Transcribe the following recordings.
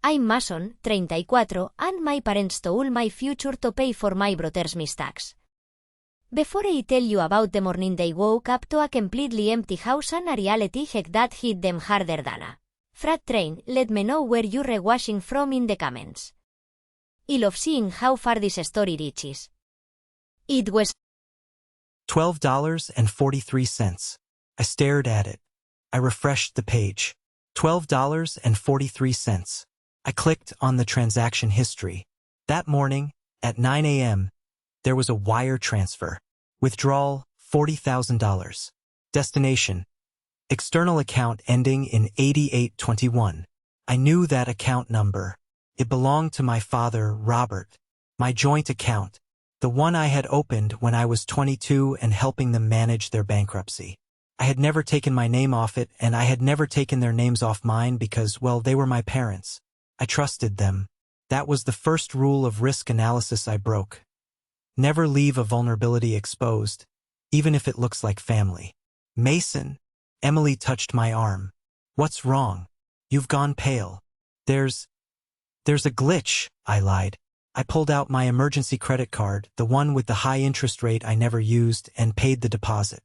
I'm Mason, 34, and my parents stole my future to pay for my brother's mistakes. Before I tell you about the morning they woke up to a completely empty house and a reality check that hit them harder than a freight train, let me know where you're watching from in the comments. I love seeing how far this story reaches. It was $12.43. I stared at it. I refreshed the page. $12.43. I clicked on the transaction history. That morning, at 9 a.m., there was a wire transfer. Withdrawal, $40,000. Destination, external account ending in 8821. I knew that account number. It belonged to my father, Robert. My joint account, the one I had opened when I was 22 and helping them manage their bankruptcy. I had never taken my name off it, and I had never taken their names off mine because, well, they were my parents. I trusted them. That was the first rule of risk analysis I broke. Never leave a vulnerability exposed, even if it looks like family. Mason, Emily touched my arm. What's wrong? You've gone pale. There's a glitch, I lied. I pulled out my emergency credit card, the one with the high interest rate I never used, and paid the deposit.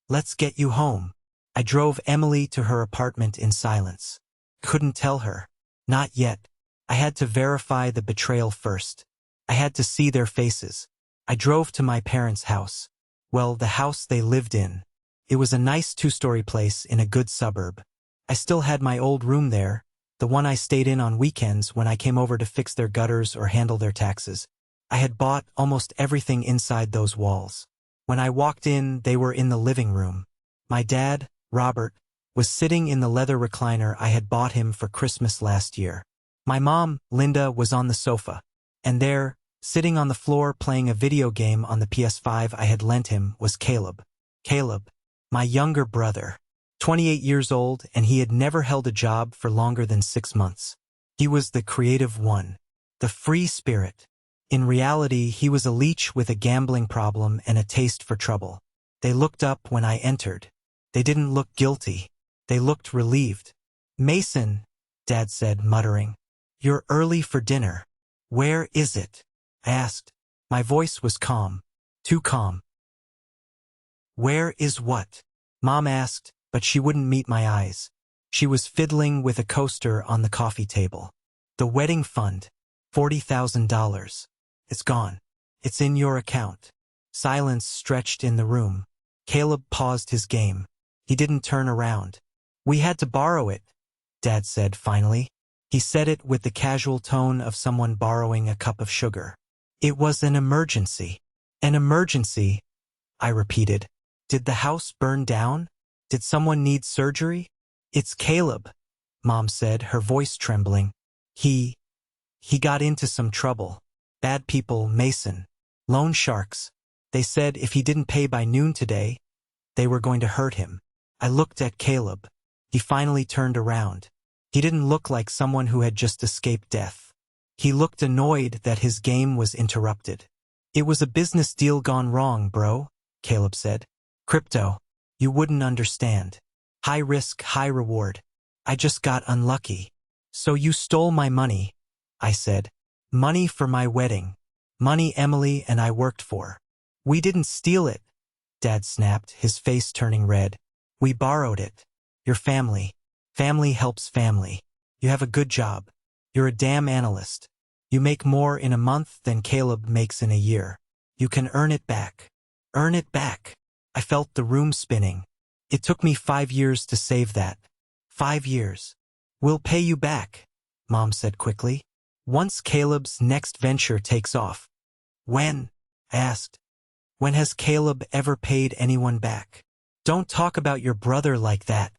Let's get you home. I drove Emily to her apartment in silence. Couldn't tell her. Not yet. I had to verify the betrayal first. I had to see their faces. I drove to my parents' house. Well, the house they lived in. It was a nice two-story place in a good suburb. I still had my old room there, the one I stayed in on weekends when I came over to fix their gutters or handle their taxes. I had bought almost everything inside those walls. When I walked in, they were in the living room. My dad, Robert, was sitting in the leather recliner I had bought him for Christmas last year. My mom, Linda, was on the sofa. And there, sitting on the floor playing a video game on the PS5 I had lent him, was Caleb. Caleb, my younger brother. 28 years old, and he had never held a job for longer than 6 months. He was the creative one, the free spirit. In reality, he was a leech with a gambling problem and a taste for trouble. They looked up when I entered. They didn't look guilty. They looked relieved. Mason, Dad said, muttering. You're early for dinner. Where is it? I asked. My voice was calm. Too calm. Where is what? Mom asked, but she wouldn't meet my eyes. She was fiddling with a coaster on the coffee table. The wedding fund. $40,000. It's gone. It's in your account. Silence stretched in the room. Caleb paused his game. He didn't turn around. We had to borrow it, Dad said finally. He said it with the casual tone of someone borrowing a cup of sugar. It was an emergency. An emergency, I repeated. Did the house burn down? Did someone need surgery? It's Caleb, Mom said, her voice trembling. He got into some trouble. Bad people, Mason. Loan sharks. They said if he didn't pay by noon today, they were going to hurt him. I looked at Caleb. He finally turned around. He didn't look like someone who had just escaped death. He looked annoyed that his game was interrupted. It was a business deal gone wrong, bro, Caleb said. Crypto. You wouldn't understand. High risk, high reward. I just got unlucky. So you stole my money, I said. Money for my wedding. Money Emily and I worked for. We didn't steal it, Dad snapped, his face turning red. We borrowed it. Your family. Family helps family. You have a good job. You're a damn analyst. You make more in a month than Caleb makes in a year. You can earn it back. Earn it back. I felt the room spinning. It took me 5 years to save that. 5 years. We'll pay you back, Mom said quickly. Once Caleb's next venture takes off. When? I asked. When has Caleb ever paid anyone back? Don't talk about your brother like that.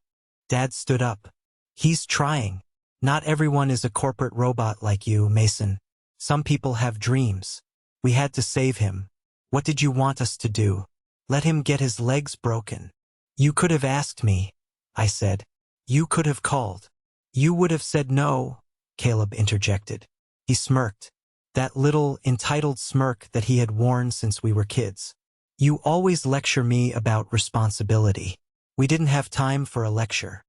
Dad stood up. He's trying. Not everyone is a corporate robot like you, Mason. Some people have dreams. We had to save him. What did you want us to do? Let him get his legs broken. You could have asked me, I said. You could have called. You would have said no, Caleb interjected. He smirked. That little, entitled smirk that he had worn since we were kids. You always lecture me about responsibility. We didn't have time for a lecture.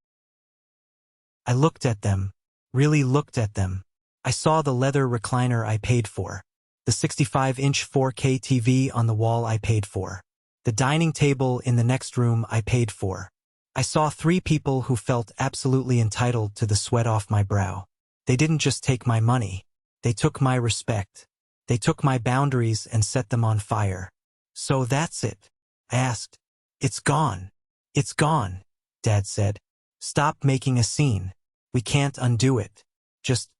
I looked at them, really looked at them. I saw the leather recliner I paid for, the 65-inch 4K TV on the wall I paid for, the dining table in the next room I paid for. I saw 3 people who felt absolutely entitled to the sweat off my brow. They didn't just take my money. They took my respect. They took my boundaries and set them on fire. So that's it? I asked. It's gone. It's gone, Dad said. Stop making a scene. We can't undo it. Just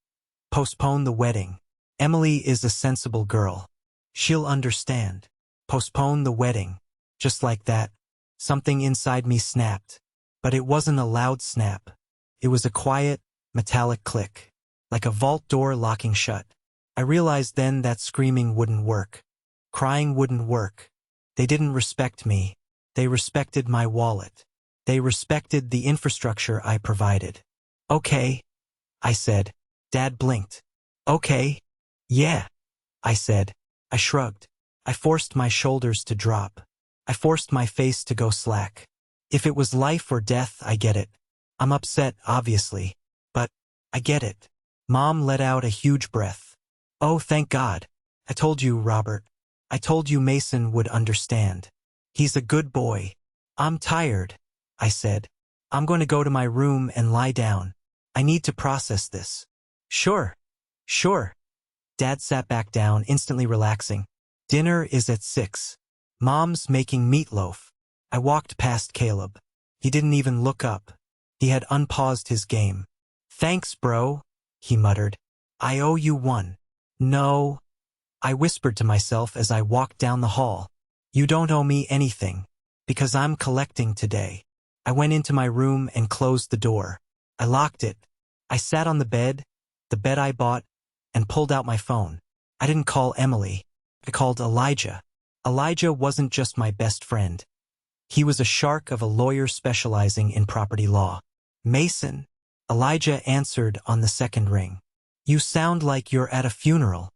postpone the wedding. Emily is a sensible girl. She'll understand. Postpone the wedding. Just like that, something inside me snapped. But it wasn't a loud snap. It was a quiet, metallic click, like a vault door locking shut. I realized then that screaming wouldn't work. Crying wouldn't work. They didn't respect me. They respected my wallet. They respected the infrastructure I provided. Okay, I said. Dad blinked. Okay. Yeah, I said. I shrugged. I forced my shoulders to drop. I forced my face to go slack. If it was life or death, I get it. I'm upset, obviously. But I get it. Mom let out a huge breath. Oh, thank God. I told you, Robert. I told you Mason would understand. He's a good boy. I'm tired, I said. I'm going to go to my room and lie down. I need to process this. Sure. Dad sat back down, instantly relaxing. Dinner is at 6. Mom's making meatloaf. I walked past Caleb. He didn't even look up. He had unpaused his game. Thanks, bro, he muttered. I owe you one. No, I whispered to myself as I walked down the hall. You don't owe me anything, because I'm collecting today. I went into my room and closed the door. I locked it. I sat on the bed I bought, and pulled out my phone. I didn't call Emily. I called Elijah. Elijah wasn't just my best friend. He was a shark of a lawyer specializing in property law. Mason, Elijah answered on the second ring. You sound like you're at a funeral.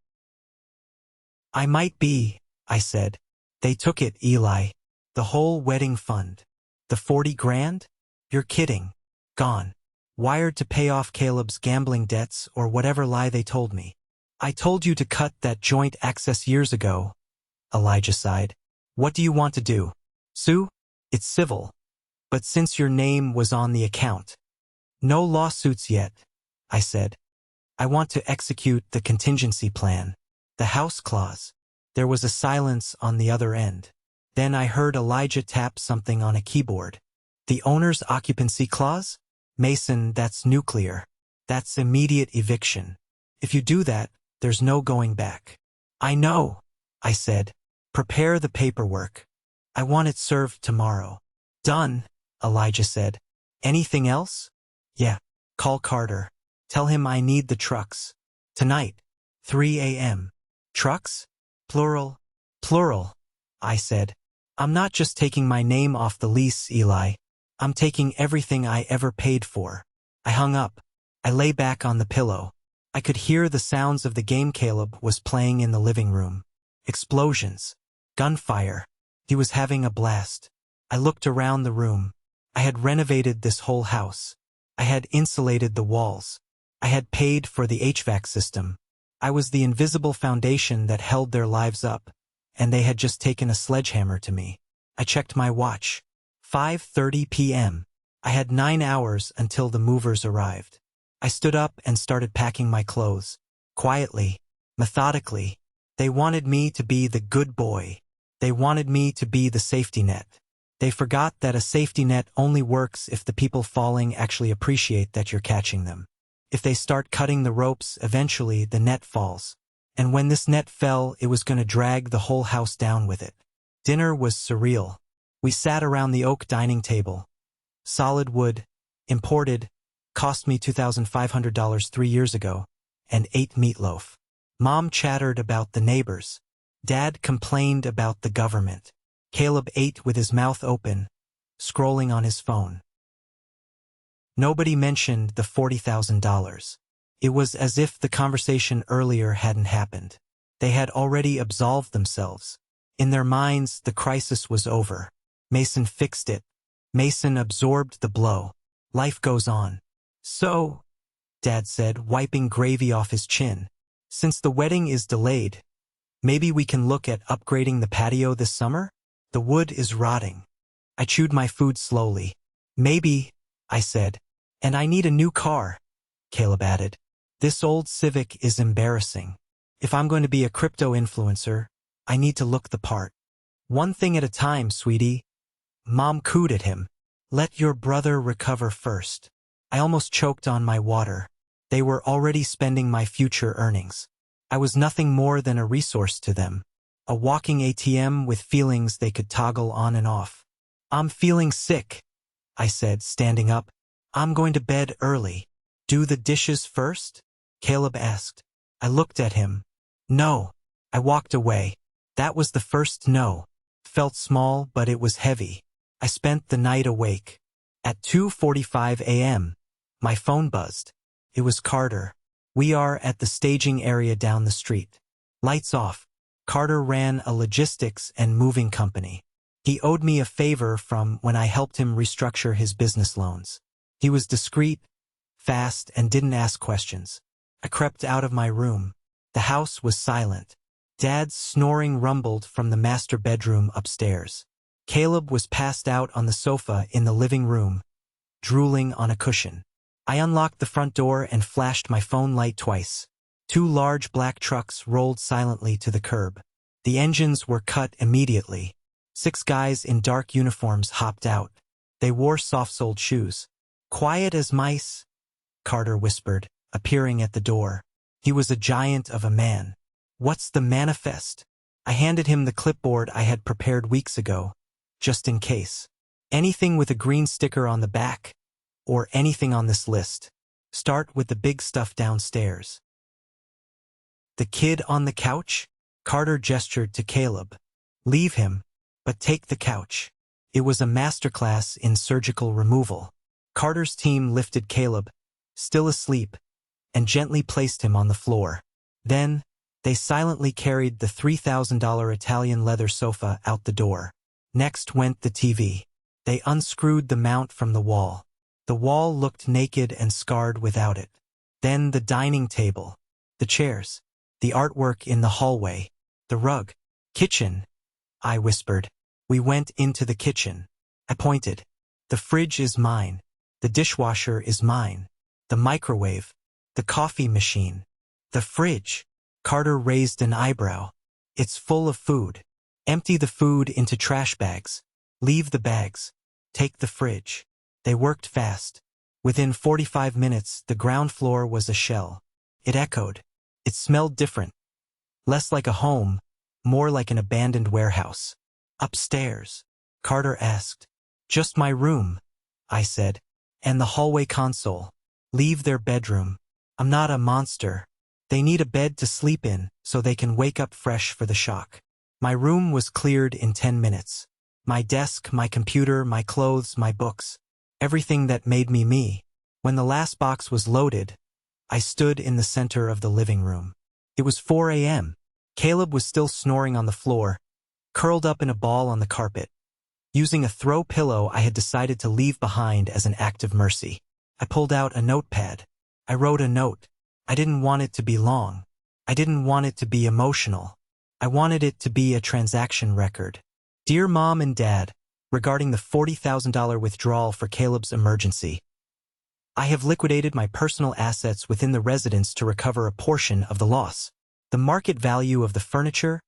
I might be, I said. They took it, Eli. The whole wedding fund. The 40 grand? You're kidding. Gone. Wired to pay off Caleb's gambling debts or whatever lie they told me. I told you to cut that joint access years ago, Elijah sighed. What do you want to do? Sue? It's civil. But since your name was on the account. No lawsuits yet, I said. I want to execute the contingency plan. The house clause. There was a silence on the other end. Then I heard Elijah tap something on a keyboard. The owner's occupancy clause? Mason, that's nuclear. That's immediate eviction. If you do that, there's no going back. I know, I said. Prepare the paperwork. I want it served tomorrow. Done, Elijah said. Anything else? Yeah. Call Carter. Tell him I need the trucks. Tonight. 3 a.m. Trucks? Plural. Plural, I said. I'm not just taking my name off the lease, Eli. I'm taking everything I ever paid for. I hung up. I lay back on the pillow. I could hear the sounds of the game Caleb was playing in the living room. Explosions. Gunfire. He was having a blast. I looked around the room. I had renovated this whole house. I had insulated the walls. I had paid for the HVAC system. I was the invisible foundation that held their lives up, and they had just taken a sledgehammer to me. I checked my watch. 5:30 p.m. I had 9 hours until the movers arrived. I stood up and started packing my clothes. Quietly, methodically. They wanted me to be the good boy. They wanted me to be the safety net. They forgot that a safety net only works if the people falling actually appreciate that you're catching them. If they start cutting the ropes, eventually the net falls. And when this net fell, it was going to drag the whole house down with it. Dinner was surreal. We sat around the oak dining table. Solid wood, imported, cost me $2,500 3 years ago, and ate meatloaf. Mom chattered about the neighbors. Dad complained about the government. Caleb ate with his mouth open, scrolling on his phone. Nobody mentioned the $40,000. It was as if the conversation earlier hadn't happened. They had already absolved themselves. In their minds, the crisis was over. Mason fixed it. Mason absorbed the blow. Life goes on. So, Dad said, wiping gravy off his chin. Since the wedding is delayed, maybe we can look at upgrading the patio this summer? The wood is rotting. I chewed my food slowly. Maybe, I said. And I need a new car, Caleb added. This old Civic is embarrassing. If I'm going to be a crypto influencer, I need to look the part. One thing at a time, sweetie. Mom cooed at him. Let your brother recover first. I almost choked on my water. They were already spending my future earnings. I was nothing more than a resource to them. A walking ATM with feelings they could toggle on and off. I'm feeling sick, I said, standing up. I'm going to bed early. Do the dishes first? Caleb asked. I looked at him. No. I walked away. That was the first no. Felt small, but it was heavy. I spent the night awake. At 2:45 a.m., my phone buzzed. It was Carter. We are at the staging area down the street. Lights off. Carter ran a logistics and moving company. He owed me a favor from when I helped him restructure his business loans. He was discreet, fast, and didn't ask questions. I crept out of my room. The house was silent. Dad's snoring rumbled from the master bedroom upstairs. Caleb was passed out on the sofa in the living room, drooling on a cushion. I unlocked the front door and flashed my phone light twice. 2 large black trucks rolled silently to the curb. The engines were cut immediately. 6 guys in dark uniforms hopped out. They wore soft-soled shoes. Quiet as mice, Carter whispered, appearing at the door. He was a giant of a man. What's the manifest? I handed him the clipboard I had prepared weeks ago, just in case. Anything with a green sticker on the back, or anything on this list. Start with the big stuff downstairs. The kid on the couch? Carter gestured to Caleb. Leave him, but take the couch. It was a masterclass in surgical removal. Carter's team lifted Caleb, still asleep, and gently placed him on the floor. Then, they silently carried the $3,000 Italian leather sofa out the door. Next went the TV. They unscrewed the mount from the wall. The wall looked naked and scarred without it. Then the dining table, the chairs, the artwork in the hallway, the rug. Kitchen, I whispered. We went into the kitchen. I pointed. The fridge is mine. The dishwasher is mine. The microwave. The coffee machine. The fridge. Carter raised an eyebrow. It's full of food. Empty the food into trash bags. Leave the bags. Take the fridge. They worked fast. Within 45 minutes, the ground floor was a shell. It echoed. It smelled different. Less like a home, more like an abandoned warehouse. Upstairs? Carter asked. Just my room, I said. And the hallway console. Leave their bedroom. I'm not a monster. They need a bed to sleep in, so they can wake up fresh for the shock. My room was cleared in 10 minutes. My desk, my computer, my clothes, my books. Everything that made me me. When the last box was loaded, I stood in the center of the living room. It was 4 a.m. Caleb was still snoring on the floor, curled up in a ball on the carpet. Using a throw pillow I had decided to leave behind as an act of mercy. I pulled out a notepad. I wrote a note. I didn't want it to be long. I didn't want it to be emotional. I wanted it to be a transaction record. Dear Mom and Dad, regarding the $40,000 withdrawal for Caleb's emergency, I have liquidated my personal assets within the residence to recover a portion of the loss. The market value of the furniture,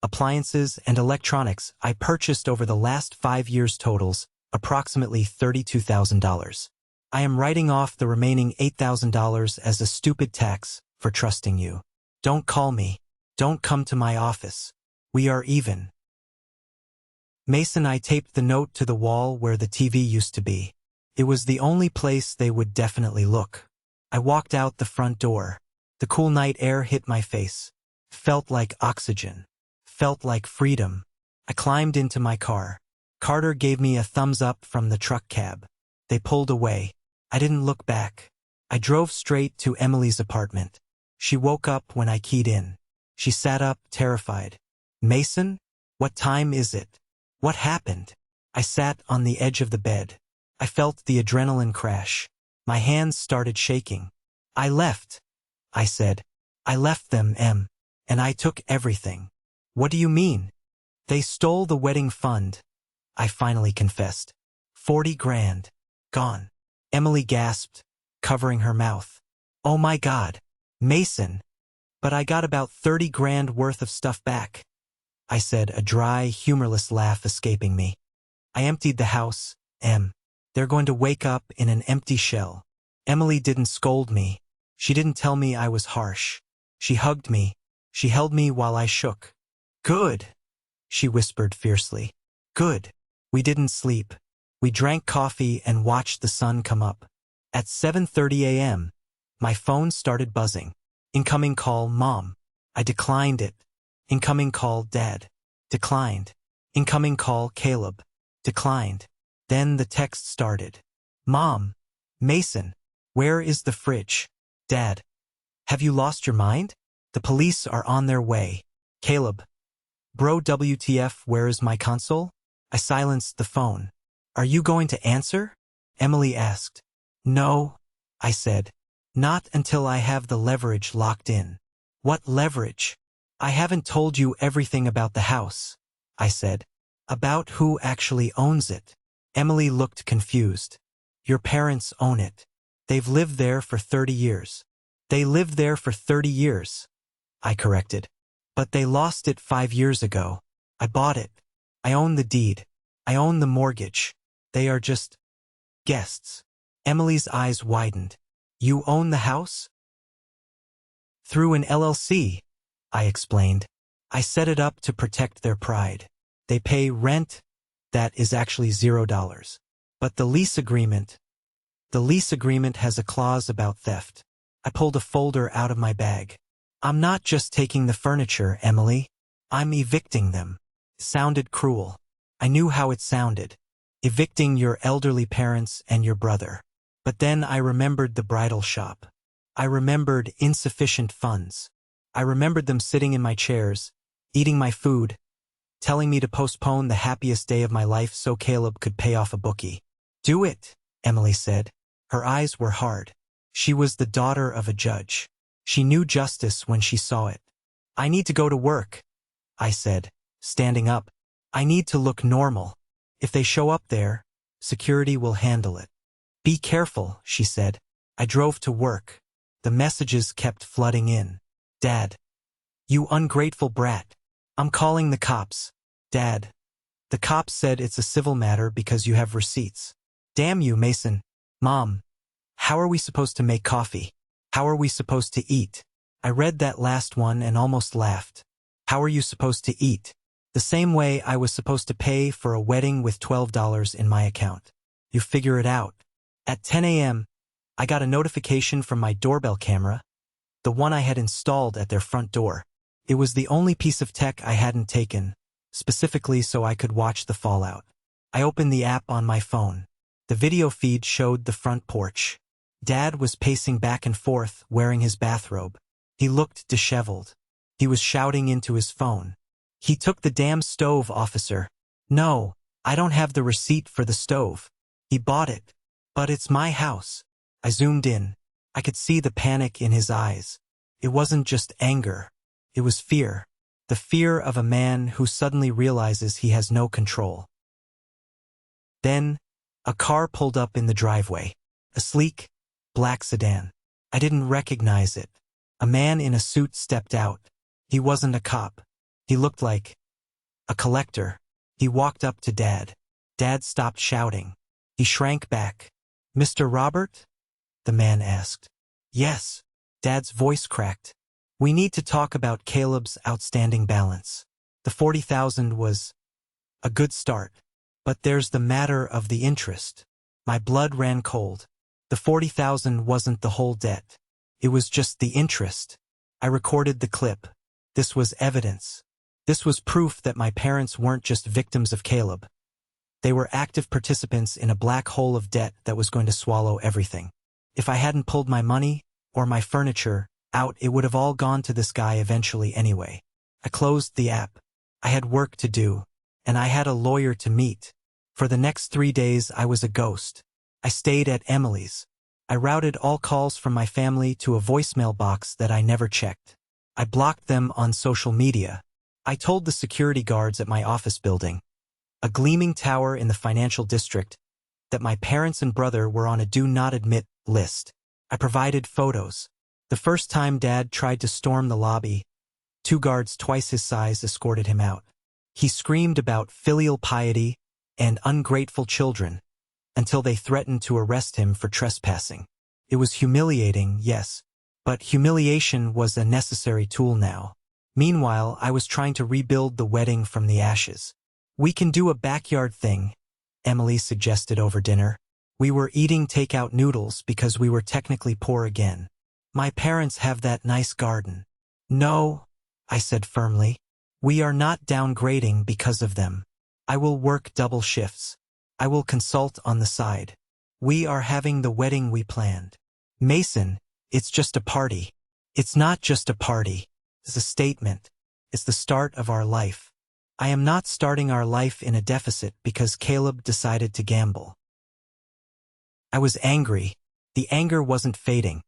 appliances, and electronics I purchased over the last 5 years totals approximately $32,000. I am writing off the remaining $8,000 as a stupid tax for trusting you. Don't call me. Don't come to my office. We are even. Mason and I taped the note to the wall where the TV used to be. It was the only place they would definitely look. I walked out the front door. The cool night air hit my face. Felt like oxygen. Felt like freedom. I climbed into my car. Carter gave me a thumbs up from the truck cab. They pulled away. I didn't look back. I drove straight to Emily's apartment. She woke up when I keyed in. She sat up, terrified. Mason? What time is it? What happened? I sat on the edge of the bed. I felt the adrenaline crash. My hands started shaking. I left, I said. I left them, and I took everything. What do you mean? They stole the wedding fund, I finally confessed. 40 grand. Gone. Emily gasped, covering her mouth. Oh my God. Mason. But I got about 30 grand worth of stuff back, I said, a dry, humorless laugh escaping me. I emptied the house, They're going to wake up in an empty shell. Emily didn't scold me. She didn't tell me I was harsh. She hugged me. She held me while I shook. Good, she whispered fiercely. Good. We didn't sleep. We drank coffee and watched the sun come up. At 7:30 a.m., my phone started buzzing. Incoming call, Mom. I declined it. Incoming call, Dad. Declined. Incoming call, Caleb. Declined. Then the text started. Mom. Mason. Where is the fridge? Dad. Have you lost your mind? The police are on their way. Caleb. Bro, WTF, where is my console? I silenced the phone. Are you going to answer? Emily asked. No, I said. Not until I have the leverage locked in. What leverage? I haven't told you everything about the house, I said. About who actually owns it. Emily looked confused. Your parents own it. They've lived there for 30 years. They lived there for 30 years, I corrected. But they lost it 5 years ago. I bought it. I own the deed. I own the mortgage. They are just guests. Emily's eyes widened. You own the house? Through an LLC, I explained. I set it up to protect their pride. They pay rent. That is actually $0. But the lease agreement has a clause about theft. I pulled a folder out of my bag. I'm not just taking the furniture, Emily. I'm evicting them. Sounded cruel. I knew how it sounded. Evicting your elderly parents and your brother. But then I remembered the bridal shop. I remembered insufficient funds. I remembered them sitting in my chairs, eating my food, telling me to postpone the happiest day of my life so Caleb could pay off a bookie. Do it, Emily said. Her eyes were hard. She was the daughter of a judge. She knew justice when she saw it. I need to go to work, I said, standing up. I need to look normal. If they show up there, security will handle it. Be careful, she said. I drove to work. The messages kept flooding in. Dad. You ungrateful brat. I'm calling the cops. Dad. The cops said it's a civil matter because you have receipts. Damn you, Mason. Mom. How are we supposed to make coffee? How are we supposed to eat? I read that last one and almost laughed. How are you supposed to eat? The same way I was supposed to pay for a wedding with $12 in my account. You figure it out. At 10 a.m., I got a notification from my doorbell camera, the one I had installed at their front door. It was the only piece of tech I hadn't taken, specifically so I could watch the fallout. I opened the app on my phone. The video feed showed the front porch. Dad was pacing back and forth, wearing his bathrobe. He looked disheveled. He was shouting into his phone. He took the damn stove, officer. No, I don't have the receipt for the stove. He bought it. But it's my house. I zoomed in. I could see the panic in his eyes. It wasn't just anger. It was fear. The fear of a man who suddenly realizes he has no control. Then, a car pulled up in the driveway. A sleek, black sedan. I didn't recognize it. A man in a suit stepped out. He wasn't a cop. He looked like a collector. He walked up to Dad. Dad stopped shouting. He shrank back. Mr. Robert? The man asked. Yes. Dad's voice cracked. We need to talk about Caleb's outstanding balance. The $40,000 was a good start. But there's the matter of the interest. My blood ran cold. The $40,000 wasn't the whole debt. It was just the interest. I recorded the clip. This was evidence. This was proof that my parents weren't just victims of Caleb. They were active participants in a black hole of debt that was going to swallow everything. If I hadn't pulled my money, or my furniture, out, it would have all gone to this guy eventually anyway. I closed the app. I had work to do, and I had a lawyer to meet. For the next 3 days I was a ghost. I stayed at Emily's. I routed all calls from my family to a voicemail box that I never checked. I blocked them on social media. I told the security guards at my office building, a gleaming tower in the financial district, that my parents and brother were on a do not admit list. I provided photos. The first time Dad tried to storm the lobby, 2 guards twice his size escorted him out. He screamed about filial piety and ungrateful children until they threatened to arrest him for trespassing. It was humiliating, yes, but humiliation was a necessary tool now. Meanwhile, I was trying to rebuild the wedding from the ashes. "We can do a backyard thing," Emily suggested over dinner. We were eating takeout noodles because we were technically poor again. "My parents have that nice garden." "No," I said firmly. "We are not downgrading because of them. I will work double shifts. I will consult on the side. We are having the wedding we planned." "Mason, it's just a party." "It's not just a party. It's a statement. It's the start of our life. I am not starting our life in a deficit because Caleb decided to gamble." I was angry. The anger wasn't fading.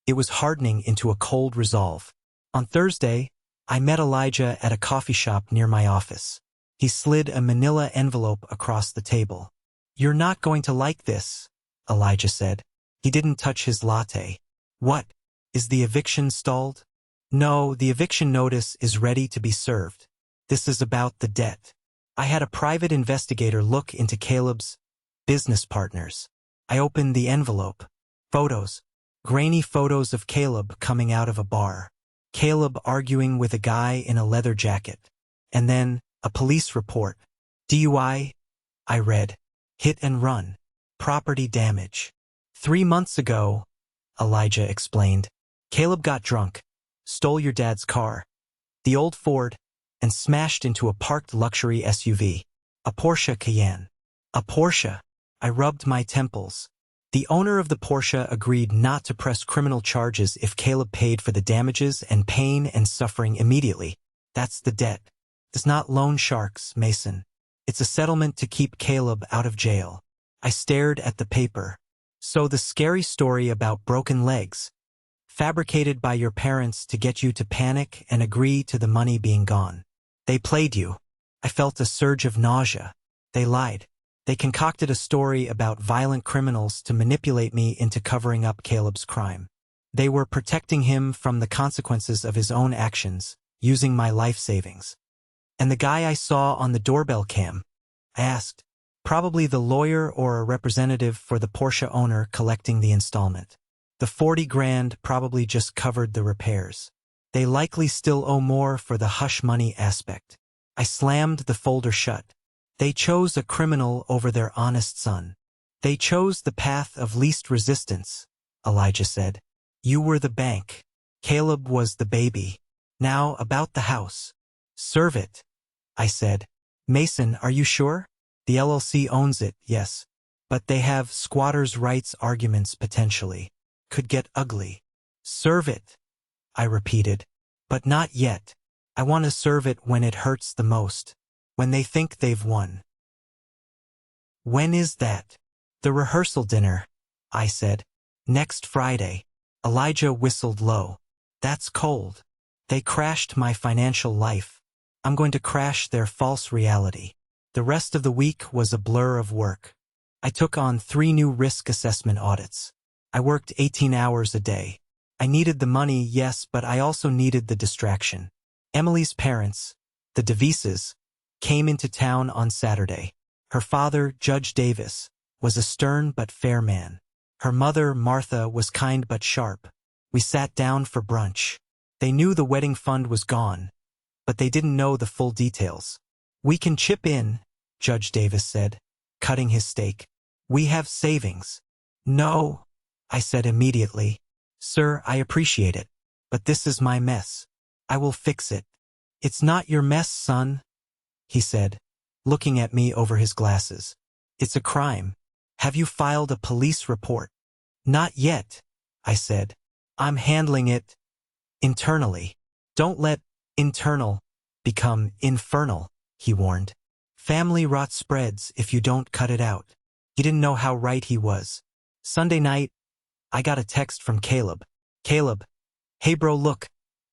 It was hardening into a cold resolve. On Thursday, I met Elijah at a coffee shop near my office. He slid a manila envelope across the table. "You're not going to like this," Elijah said. He didn't touch his latte. "What? Is the eviction stalled?" "No, the eviction notice is ready to be served. This is about the debt." I had a private investigator look into Caleb's business partners. I opened the envelope. Photos. Grainy photos of Caleb coming out of a bar. Caleb arguing with a guy in a leather jacket. And then, a police report. DUI, I read. Hit and run. Property damage. 3 months ago, Elijah explained, Caleb got drunk, stole your dad's car, the old Ford, and smashed into a parked luxury SUV. A Porsche Cayenne. A Porsche. I rubbed my temples. The owner of the Porsche agreed not to press criminal charges if Caleb paid for the damages and pain and suffering immediately. That's the debt. It's not loan sharks, Mason. It's a settlement to keep Caleb out of jail. I stared at the paper. So the scary story about broken legs, fabricated by your parents to get you to panic and agree to the money being gone. They played you. I felt a surge of nausea. They lied. They concocted a story about violent criminals to manipulate me into covering up Caleb's crime. They were protecting him from the consequences of his own actions, using my life savings. And the guy I saw on the doorbell cam, I asked, probably the lawyer or a representative for the Porsche owner collecting the installment. The 40 grand probably just covered the repairs. They likely still owe more for the hush money aspect. I slammed the folder shut. They chose a criminal over their honest son. They chose the path of least resistance, Elijah said. You were the bank. Caleb was the baby. Now about the house. Serve it, I said. Mason, are you sure? The LLC owns it, yes. But they have squatters' rights arguments potentially. Could get ugly. Serve it, I repeated. But not yet. I want to serve it when it hurts the most. When they think they've won. When is that? The rehearsal dinner, I said. Next Friday. Elijah whistled low. That's cold. They crashed my financial life. I'm going to crash their false reality. The rest of the week was a blur of work. I took on 3 new risk assessment audits. I worked 18 hours a day. I needed the money, yes, but I also needed the distraction. Emily's parents, the DeVises, came into town on Saturday. Her father, Judge Davis, was a stern but fair man. Her mother, Martha, was kind but sharp. We sat down for brunch. They knew the wedding fund was gone, but they didn't know the full details. We can chip in, Judge Davis said, cutting his steak. We have savings. No, I said immediately. Sir, I appreciate it, but this is my mess. I will fix it. It's not your mess, son, he said, looking at me over his glasses. It's a crime. Have you filed a police report? Not yet, I said. I'm handling it internally. Don't let internal become infernal, he warned. Family rot spreads if you don't cut it out. He didn't know how right he was. Sunday night, I got a text from Caleb. Caleb, hey bro, look.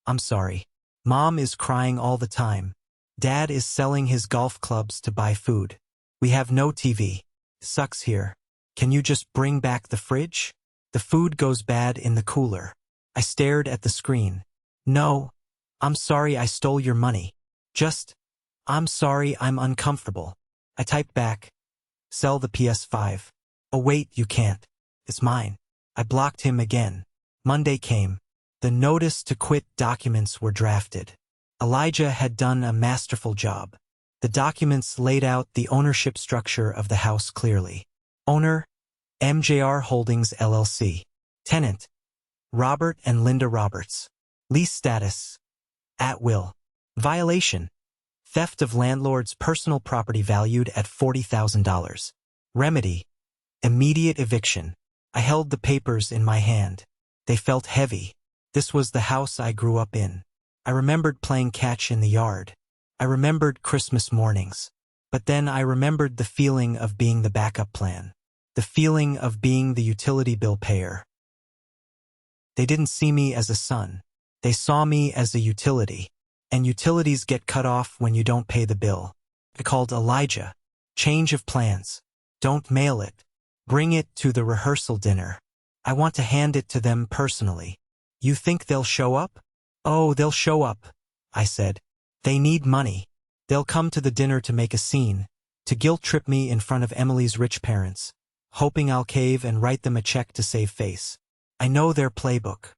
I'm sorry. Mom is crying all the time. Dad is selling his golf clubs to buy food. We have no TV. Sucks here. Can you just bring back the fridge? The food goes bad in the cooler. I stared at the screen. No. I'm sorry I stole your money. I'm sorry I'm uncomfortable. I typed back. Sell the PS5. Oh wait, you can't. It's mine. I blocked him again. Monday came. The notice to quit documents were drafted. Elijah had done a masterful job. The documents laid out the ownership structure of the house clearly. Owner, MJR Holdings LLC. Tenant, Robert and Linda Roberts. Lease status, at will. Violation, theft of landlord's personal property valued at $40,000. Remedy, immediate eviction. I held the papers in my hand. They felt heavy. This was the house I grew up in. I remembered playing catch in the yard. I remembered Christmas mornings. But then I remembered the feeling of being the backup plan. The feeling of being the utility bill payer. They didn't see me as a son. They saw me as a utility. And utilities get cut off when you don't pay the bill. I called Elijah. Change of plans. Don't mail it. Bring it to the rehearsal dinner. I want to hand it to them personally. You think they'll show up? Oh, they'll show up, I said. They need money. They'll come to the dinner to make a scene, to guilt-trip me in front of Emily's rich parents, hoping I'll cave and write them a check to save face. I know their playbook.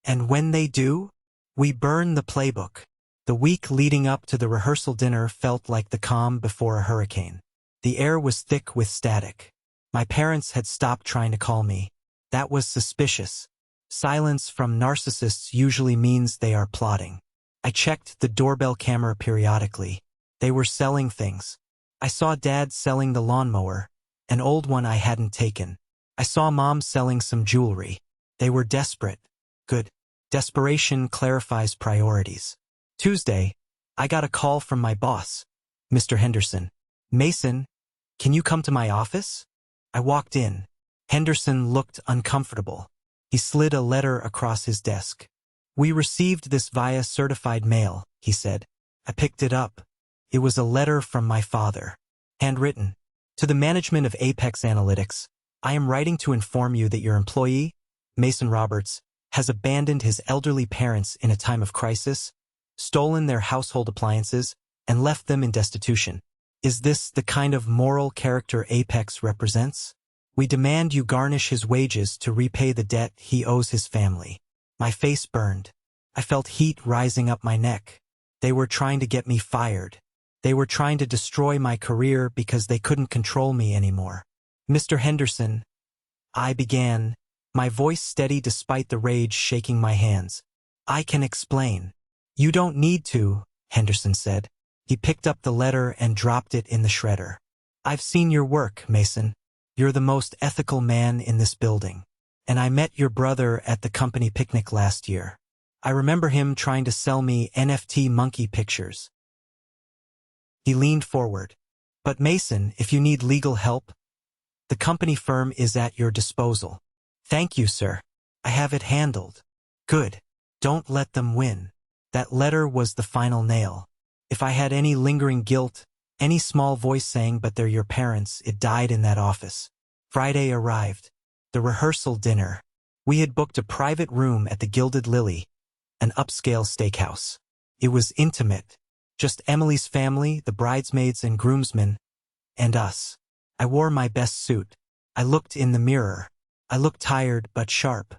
And when they do, we burn the playbook. The week leading up to the rehearsal dinner felt like the calm before a hurricane. The air was thick with static. My parents had stopped trying to call me. That was suspicious. Silence from narcissists usually means they are plotting. I checked the doorbell camera periodically. They were selling things. I saw Dad selling the lawnmower, an old one I hadn't taken. I saw Mom selling some jewelry. They were desperate. Good. Desperation clarifies priorities. Tuesday, I got a call from my boss, Mr. Henderson. Mason, can you come to my office? I walked in. Henderson looked uncomfortable. He slid a letter across his desk. We received this via certified mail, he said. I picked it up. It was a letter from my father. Handwritten. To the management of Apex Analytics, I am writing to inform you that your employee, Mason Roberts, has abandoned his elderly parents in a time of crisis, stolen their household appliances, and left them in destitution. Is this the kind of moral character Apex represents? We demand you garnish his wages to repay the debt he owes his family. My face burned. I felt heat rising up my neck. They were trying to get me fired. They were trying to destroy my career because they couldn't control me anymore. Mr. Henderson, I began, my voice steady despite the rage shaking my hands. I can explain. You don't need to, Henderson said. He picked up the letter and dropped it in the shredder. I've seen your work, Mason. You're the most ethical man in this building. And I met your brother at the company picnic last year. I remember him trying to sell me NFT monkey pictures. He leaned forward. But Mason, if you need legal help, the company firm is at your disposal. Thank you, sir. I have it handled. Good. Don't let them win. That letter was the final nail. If I had any lingering guilt, any small voice saying, but they're your parents, it died in that office. Friday arrived. The rehearsal dinner. We had booked a private room at the Gilded Lily, an upscale steakhouse. It was intimate. Just Emily's family, the bridesmaids and groomsmen, and us. I wore my best suit. I looked in the mirror. I looked tired but sharp.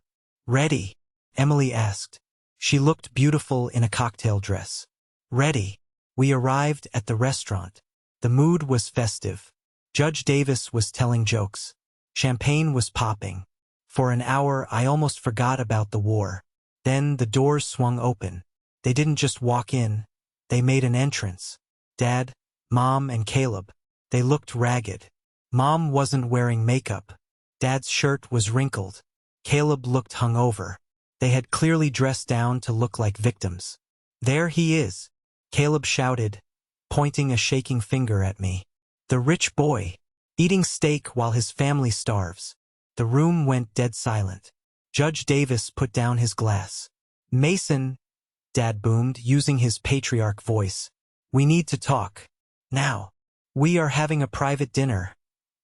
Ready? Emily asked. She looked beautiful in a cocktail dress. Ready. We arrived at the restaurant. The mood was festive. Judge Davis was telling jokes. Champagne was popping. For an hour, I almost forgot about the war. Then the doors swung open. They didn't just walk in. They made an entrance. Dad, Mom, and Caleb. They looked ragged. Mom wasn't wearing makeup. Dad's shirt was wrinkled. Caleb looked hungover. They had clearly dressed down to look like victims. There he is, Caleb shouted, pointing a shaking finger at me. The rich boy, eating steak while his family starves. The room went dead silent. Judge Davis put down his glass. Mason, Dad boomed, using his patriarch voice. We need to talk. Now. We are having a private dinner,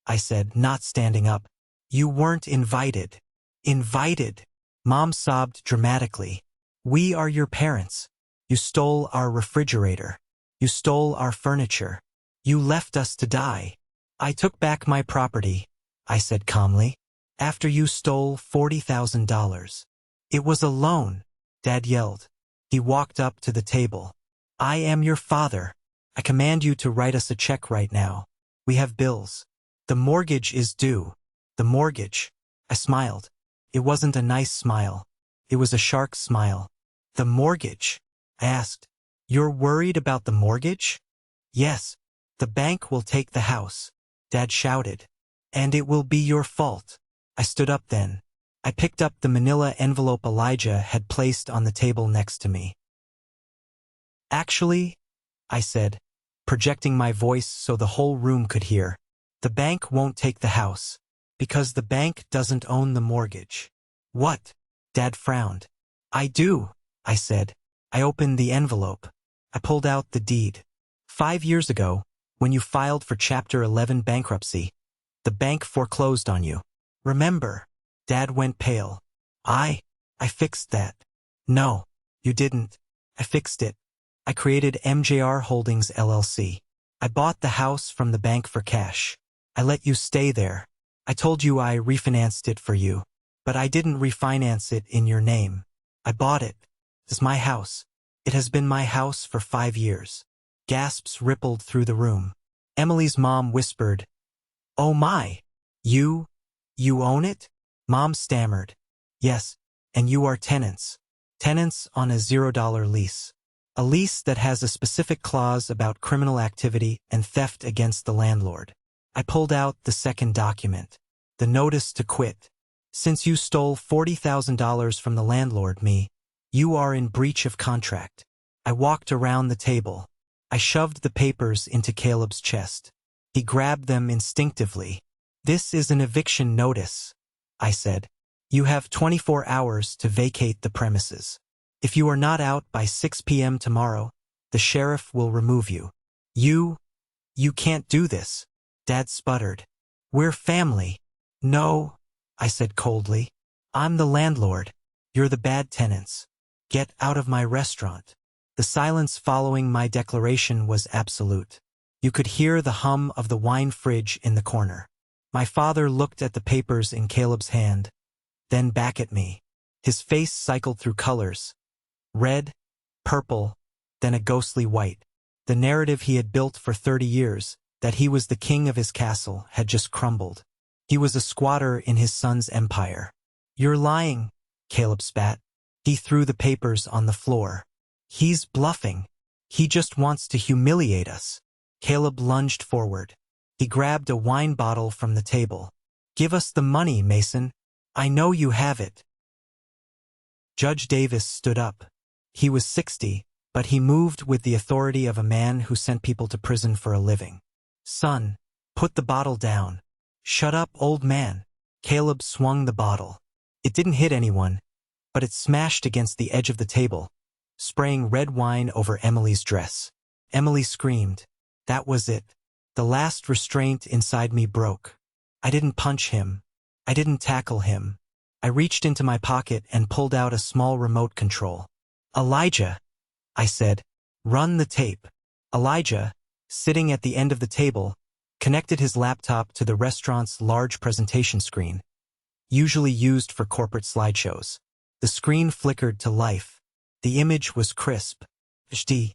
I said, not standing up. You weren't invited. Invited? Mom sobbed dramatically. We are your parents. You stole our refrigerator. You stole our furniture. You left us to die. I took back my property, I said calmly, after you stole $40,000. It was a loan, Dad yelled. He walked up to the table. I am your father. I command you to write us a check right now. We have bills. The mortgage is due. The mortgage. I smiled. It wasn't a nice smile. It was a shark smile. The mortgage? I asked. You're worried about the mortgage? Yes. The bank will take the house, Dad shouted. And it will be your fault. I stood up then. I picked up the manila envelope Elijah had placed on the table next to me. Actually, I said, projecting my voice so the whole room could hear, the bank won't take the house, because the bank doesn't own the mortgage. What? Dad frowned. I do, I said. I opened the envelope. I pulled out the deed. 5 years ago, when you filed for Chapter 11 bankruptcy, the bank foreclosed on you. Remember? Dad went pale. I fixed that. No, you didn't. I fixed it. I created MJR Holdings LLC. I bought the house from the bank for cash. I let you stay there. I told you I refinanced it for you, but I didn't refinance it in your name. I bought it. It's my house. It has been my house for 5 years. Gasps rippled through the room. Emily's mom whispered, Oh my! You own it? Mom stammered. Yes, and you are tenants. Tenants on a $0 lease. A lease that has a specific clause about criminal activity and theft against the landlord. I pulled out the second document. The notice to quit. Since you stole $40,000 from the landlord, you are in breach of contract. I walked around the table. I shoved the papers into Caleb's chest. He grabbed them instinctively. This is an eviction notice, I said. You have 24 hours to vacate the premises. If you are not out by 6 p.m. tomorrow, the sheriff will remove you. You can't do this, Dad sputtered. We're family. No, I said coldly. I'm the landlord. You're the bad tenants. Get out of my restaurant. The silence following my declaration was absolute. You could hear the hum of the wine fridge in the corner. My father looked at the papers in Caleb's hand, then back at me. His face cycled through colors. Red, purple, then a ghostly white. The narrative he had built for 30 years, that he was the king of his castle, had just crumbled. He was a squatter in his son's empire. You're lying, Caleb spat. He threw the papers on the floor. He's bluffing. He just wants to humiliate us. Caleb lunged forward. He grabbed a wine bottle from the table. Give us the money, Mason. I know you have it. Judge Davis stood up. He was 60, but he moved with the authority of a man who sent people to prison for a living. Son, put the bottle down. Shut up, old man. Caleb swung the bottle. It didn't hit anyone, but it smashed against the edge of the table, spraying red wine over Emily's dress. Emily screamed. That was it. The last restraint inside me broke. I didn't punch him. I didn't tackle him. I reached into my pocket and pulled out a small remote control. Elijah, I said, run the tape. Elijah, sitting at the end of the table, connected his laptop to the restaurant's large presentation screen, usually used for corporate slideshows. The screen flickered to life. The image was crisp. HD.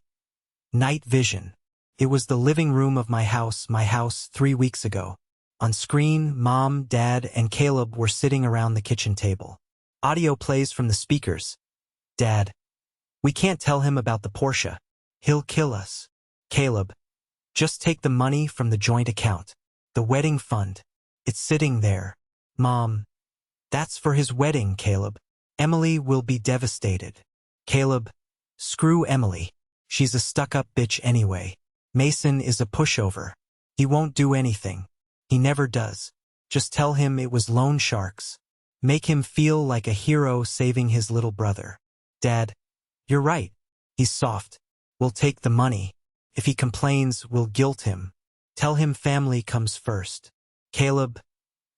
Night vision. It was the living room of my house 3 weeks ago. On screen, Mom, Dad, and Caleb were sitting around the kitchen table. Audio plays from the speakers. Dad. We can't tell him about the Porsche. He'll kill us. Caleb. Just take the money from the joint account. The wedding fund. It's sitting there. Mom. That's for his wedding, Caleb. Emily will be devastated. Caleb. Screw Emily. She's a stuck-up bitch anyway. Mason is a pushover. He won't do anything. He never does. Just tell him it was loan sharks. Make him feel like a hero saving his little brother. Dad, you're right. He's soft. We'll take the money. If he complains, we'll guilt him. Tell him family comes first. Caleb,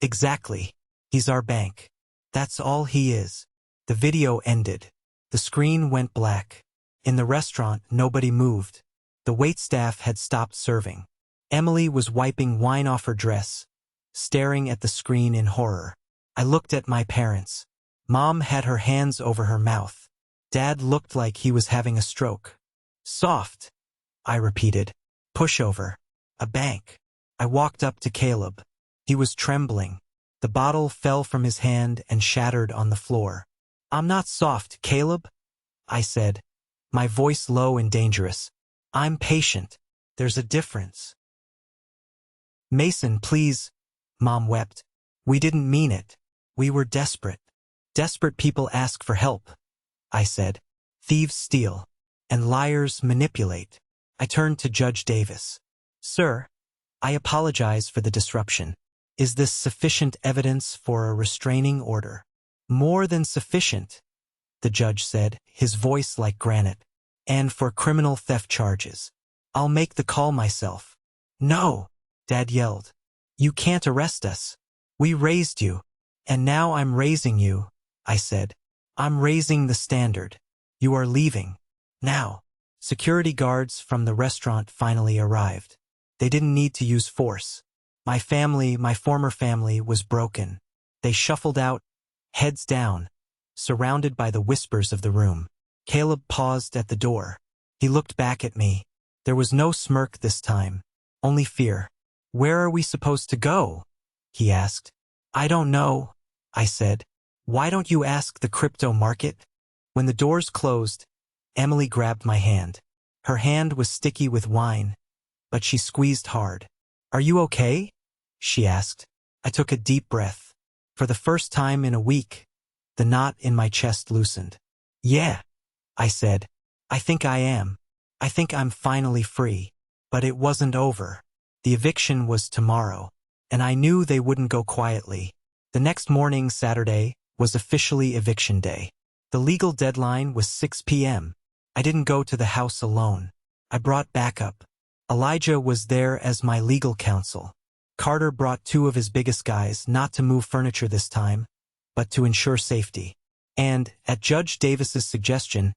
exactly. He's our bank. That's all he is. The video ended. The screen went black. In the restaurant, nobody moved. The waitstaff had stopped serving. Emily was wiping wine off her dress, staring at the screen in horror. I looked at my parents. Mom had her hands over her mouth. Dad looked like he was having a stroke. Soft, I repeated. Pushover. A bank. I walked up to Caleb. He was trembling. The bottle fell from his hand and shattered on the floor. I'm not soft, Caleb, I said, my voice low and dangerous. I'm patient. There's a difference. Mason, please, Mom wept. We didn't mean it. We were desperate. Desperate people ask for help, I said. Thieves steal, and liars manipulate. I turned to Judge Davis. Sir, I apologize for the disruption. Is this sufficient evidence for a restraining order? More than sufficient, the judge said, his voice like granite. And for criminal theft charges. I'll make the call myself. No, Dad yelled. You can't arrest us. We raised you. And now I'm raising you, I said. I'm raising the standard. You are leaving. Now. Security guards from the restaurant finally arrived. They didn't need to use force. My former family, was broken. They shuffled out, heads down, surrounded by the whispers of the room. Caleb paused at the door. He looked back at me. There was no smirk this time, only fear. Where are we supposed to go? He asked. I don't know, I said. Why don't you ask the crypto market? When the doors closed, Emily grabbed my hand. Her hand was sticky with wine, but she squeezed hard. Are you okay? She asked. I took a deep breath. For the first time in a week, the knot in my chest loosened. Yeah, I said. I think I am. I think I'm finally free. But it wasn't over. The eviction was tomorrow, and I knew they wouldn't go quietly. The next morning, Saturday, was officially eviction day. The legal deadline was 6 p.m. I didn't go to the house alone. I brought backup. Elijah was there as my legal counsel. Carter brought 2 of his biggest guys, not to move furniture this time, but to ensure safety. And, at Judge Davis's suggestion,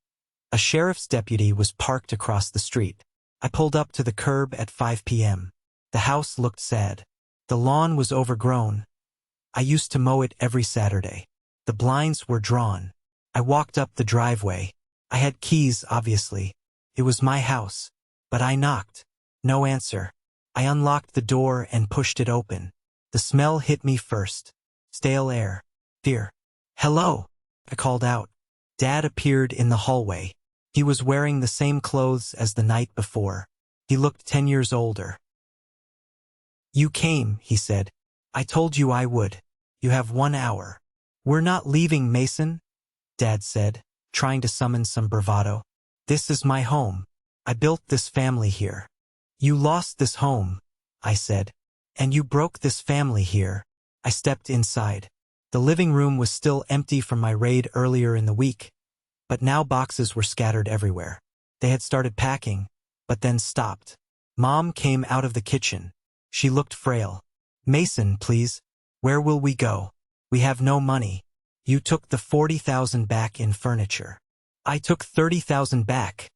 a sheriff's deputy was parked across the street. I pulled up to the curb at 5 p.m. The house looked sad. The lawn was overgrown. I used to mow it every Saturday. The blinds were drawn. I walked up the driveway. I had keys, obviously. It was my house. But I knocked. No answer. I unlocked the door and pushed it open. The smell hit me first. Stale air. Fear. Hello, I called out. Dad appeared in the hallway. He was wearing the same clothes as the night before. He looked 10 years older. You came, he said. I told you I would. You have 1 hour. We're not leaving, Mason, Dad said, trying to summon some bravado. This is my home. I built this family here. You lost this home, I said. And you broke this family here. I stepped inside. The living room was still empty from my raid earlier in the week, but now boxes were scattered everywhere. They had started packing, but then stopped. Mom came out of the kitchen. She looked frail. Mason, please. Where will we go? We have no money. You took the 40,000 back in furniture. I took 30,000 back,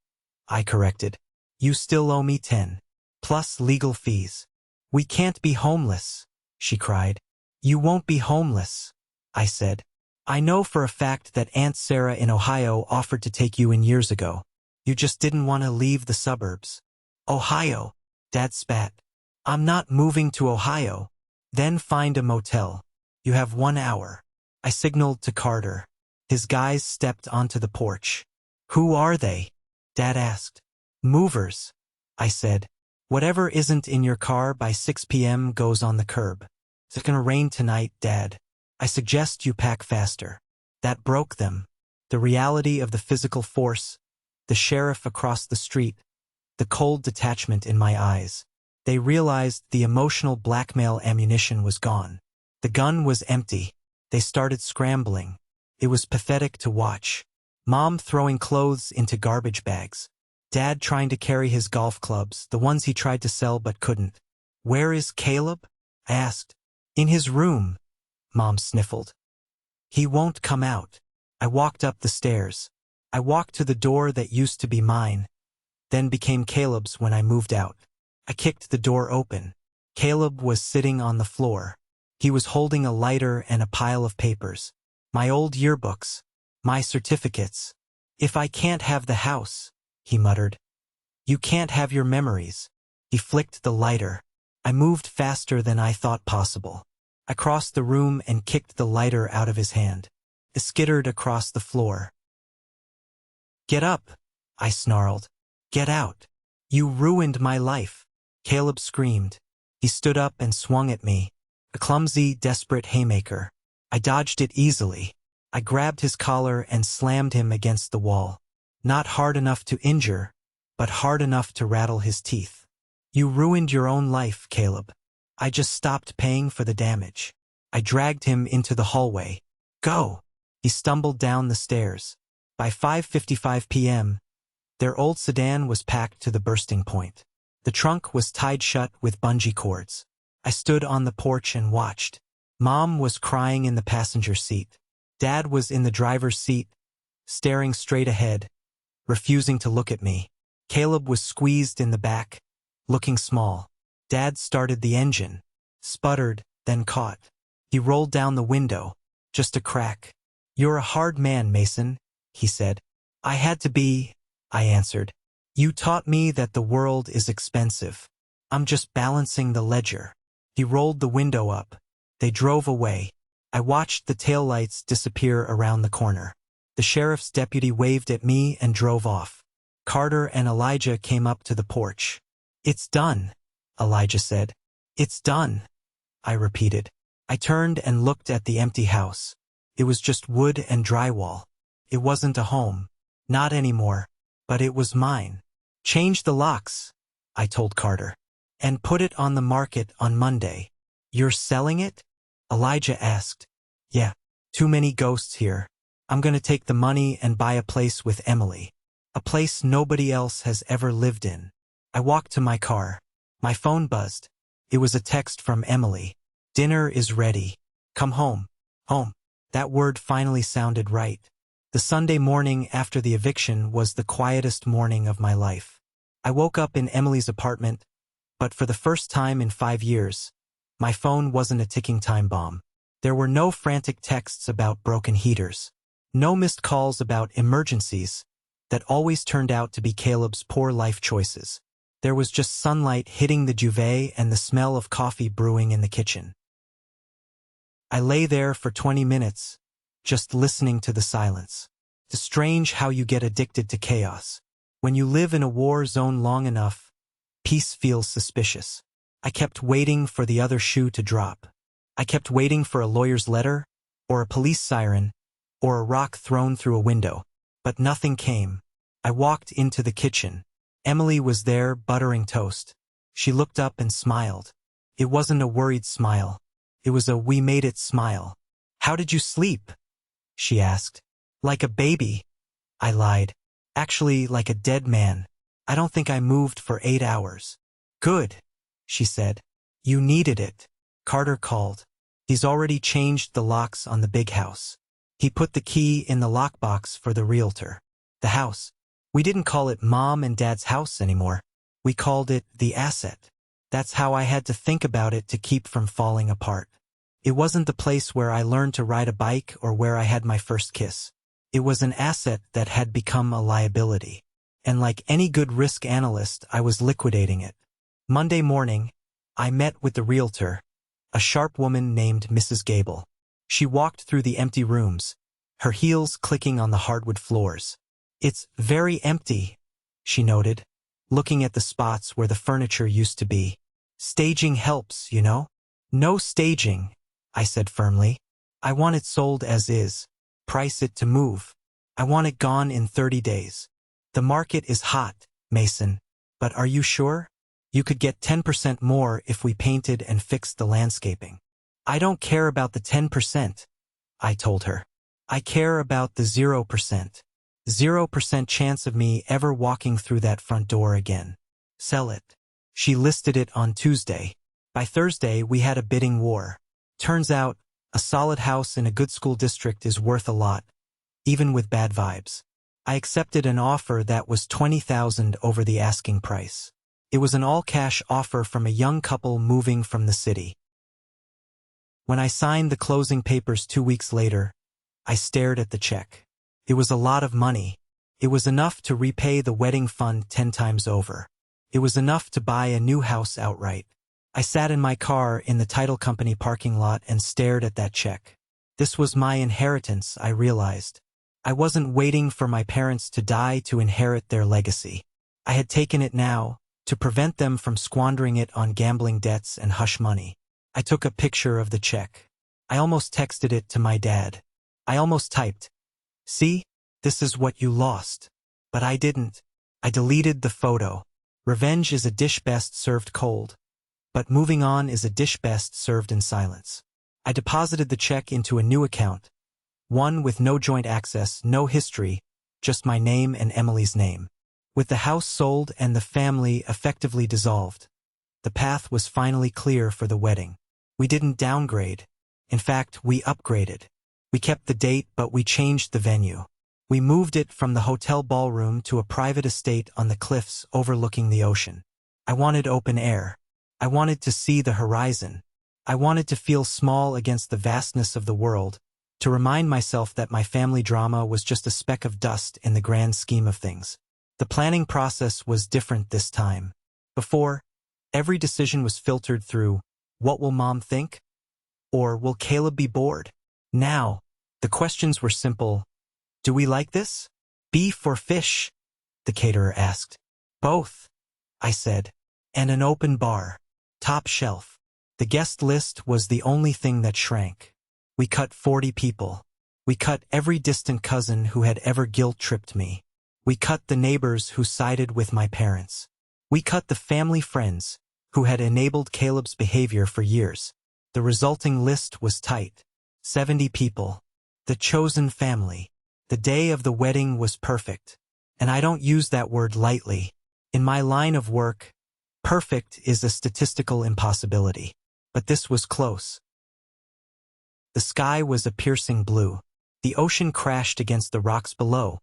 I corrected. You still owe me 10. Plus legal fees. We can't be homeless, she cried. You won't be homeless, I said. I know for a fact that Aunt Sarah in Ohio offered to take you in years ago. You just didn't want to leave the suburbs. Ohio, Dad spat. I'm not moving to Ohio. Then find a motel. You have 1 hour. I signaled to Carter. His guys stepped onto the porch. Who are they? Dad asked. Movers, I said. Whatever isn't in your car by 6 p.m. goes on the curb. It's gonna rain tonight, Dad. I suggest you pack faster. That broke them. The reality of the physical force, the sheriff across the street, the cold detachment in my eyes. They realized the emotional blackmail ammunition was gone. The gun was empty. They started scrambling. It was pathetic to watch. Mom throwing clothes into garbage bags. Dad trying to carry his golf clubs, the ones he tried to sell but couldn't. "Where is Caleb?" I asked. "In his room," Mom sniffled. "He won't come out." I walked up the stairs. I walked to the door that used to be mine, then became Caleb's when I moved out. I kicked the door open. Caleb was sitting on the floor. He was holding a lighter and a pile of papers. My old yearbooks. My certificates. "If I can't have the house," he muttered. "You can't have your memories." He flicked the lighter. I moved faster than I thought possible. I crossed the room and kicked the lighter out of his hand. It skittered across the floor. "Get up," I snarled. "Get out. You ruined my life." Caleb screamed. He stood up and swung at me. A clumsy, desperate haymaker. I dodged it easily. I grabbed his collar and slammed him against the wall. Not hard enough to injure, but hard enough to rattle his teeth. "You ruined your own life, Caleb. I just stopped paying for the damage." I dragged him into the hallway. "Go!" He stumbled down the stairs. By 5:55 p.m., their old sedan was packed to the bursting point. The trunk was tied shut with bungee cords. I stood on the porch and watched. Mom was crying in the passenger seat. Dad was in the driver's seat, staring straight ahead, refusing to look at me. Caleb was squeezed in the back, looking small. Dad started the engine, sputtered, then caught. He rolled down the window, just a crack. "You're a hard man, Mason," he said. "I had to be," I answered. "You taught me that the world is expensive. I'm just balancing the ledger." He rolled the window up. They drove away. I watched the taillights disappear around the corner. The sheriff's deputy waved at me and drove off. Carter and Elijah came up to the porch. "It's done," Elijah said. "It's done," I repeated. I turned and looked at the empty house. It was just wood and drywall. It wasn't a home. Not anymore. But it was mine. "Change the locks," I told Carter. "And put it on the market on Monday." "You're selling it?" Elijah asked. "Yeah. Too many ghosts here. I'm gonna take the money and buy a place with Emily. A place nobody else has ever lived in." I walked to my car. My phone buzzed. It was a text from Emily. "Dinner is ready. Come home." Home. That word finally sounded right. The Sunday morning after the eviction was the quietest morning of my life. I woke up in Emily's apartment, but for the first time in 5 years, my phone wasn't a ticking time bomb. There were no frantic texts about broken heaters. No missed calls about emergencies that always turned out to be Caleb's poor life choices. There was just sunlight hitting the duvet and the smell of coffee brewing in the kitchen. I lay there for 20 minutes, just listening to the silence. It's strange how you get addicted to chaos. When you live in a war zone long enough, peace feels suspicious. I kept waiting for the other shoe to drop. I kept waiting for a lawyer's letter, or a police siren, or a rock thrown through a window. But nothing came. I walked into the kitchen. Emily was there, buttering toast. She looked up and smiled. It wasn't a worried smile. It was a "we made it" smile. "How did you sleep?" she asked. "Like a baby," I lied. "Actually, like a dead man. I don't think I moved for 8 hours." "Good," she said. "You needed it." Carter called. "He's already changed the locks on the big house. He put the key in the lockbox for the realtor." The house. We didn't call it Mom and Dad's house anymore. We called it the asset. That's how I had to think about it to keep from falling apart. It wasn't the place where I learned to ride a bike or where I had my first kiss. It was an asset that had become a liability. And like any good risk analyst, I was liquidating it. Monday morning, I met with the realtor, a sharp woman named Mrs. Gable. She walked through the empty rooms, her heels clicking on the hardwood floors. "It's very empty," she noted, looking at the spots where the furniture used to be. "Staging helps, you know." "No staging," I said firmly. "I want it sold as is. Price it to move. I want it gone in 30 days. The market is hot, Mason. But are you sure? You could get 10% more if we painted and fixed the landscaping." "I don't care about the 10%. I told her. I care about the 0%. 0% chance of me ever walking through that front door again. Sell it. She listed it on Tuesday. By Thursday, we had a bidding war. Turns out, a solid house in a good school district is worth a lot, even with bad vibes. I accepted an offer that was $20,000 over the asking price. It was an all-cash offer from a young couple moving from the city. When I signed the closing papers 2 weeks later, I stared at the check. It was a lot of money. It was enough to repay the wedding fund 10 times over. It was enough to buy a new house outright. I sat in my car in the title company parking lot and stared at that check. This was my inheritance, I realized. I wasn't waiting for my parents to die to inherit their legacy. I had taken it now, to prevent them from squandering it on gambling debts and hush money. I took a picture of the check. I almost texted it to my dad. I almost typed, "See, this is what you lost." But I didn't. I deleted the photo. Revenge is a dish best served cold. But moving on is a dish best served in silence. I deposited the check into a new account. One with no joint access, no history, just my name and Emily's name. With the house sold and the family effectively dissolved, the path was finally clear for the wedding. We didn't downgrade. In fact, we upgraded. We kept the date, but we changed the venue. We moved it from the hotel ballroom to a private estate on the cliffs overlooking the ocean. I wanted open air. I wanted to see the horizon. I wanted to feel small against the vastness of the world, to remind myself that my family drama was just a speck of dust in the grand scheme of things. The planning process was different this time. Before, every decision was filtered through, what will mom think? Or will Caleb be bored? Now, the questions were simple. Do we like this? Beef or fish? The caterer asked. Both, I said. And an open bar. Top shelf. The guest list was the only thing that shrank. We cut 40 people. We cut every distant cousin who had ever guilt-tripped me. We cut the neighbors who sided with my parents. We cut the family friends who had enabled Caleb's behavior for years. The resulting list was tight. 70 people. The chosen family. The day of the wedding was perfect. And I don't use that word lightly. In my line of work, perfect is a statistical impossibility. But this was close. The sky was a piercing blue. The ocean crashed against the rocks below,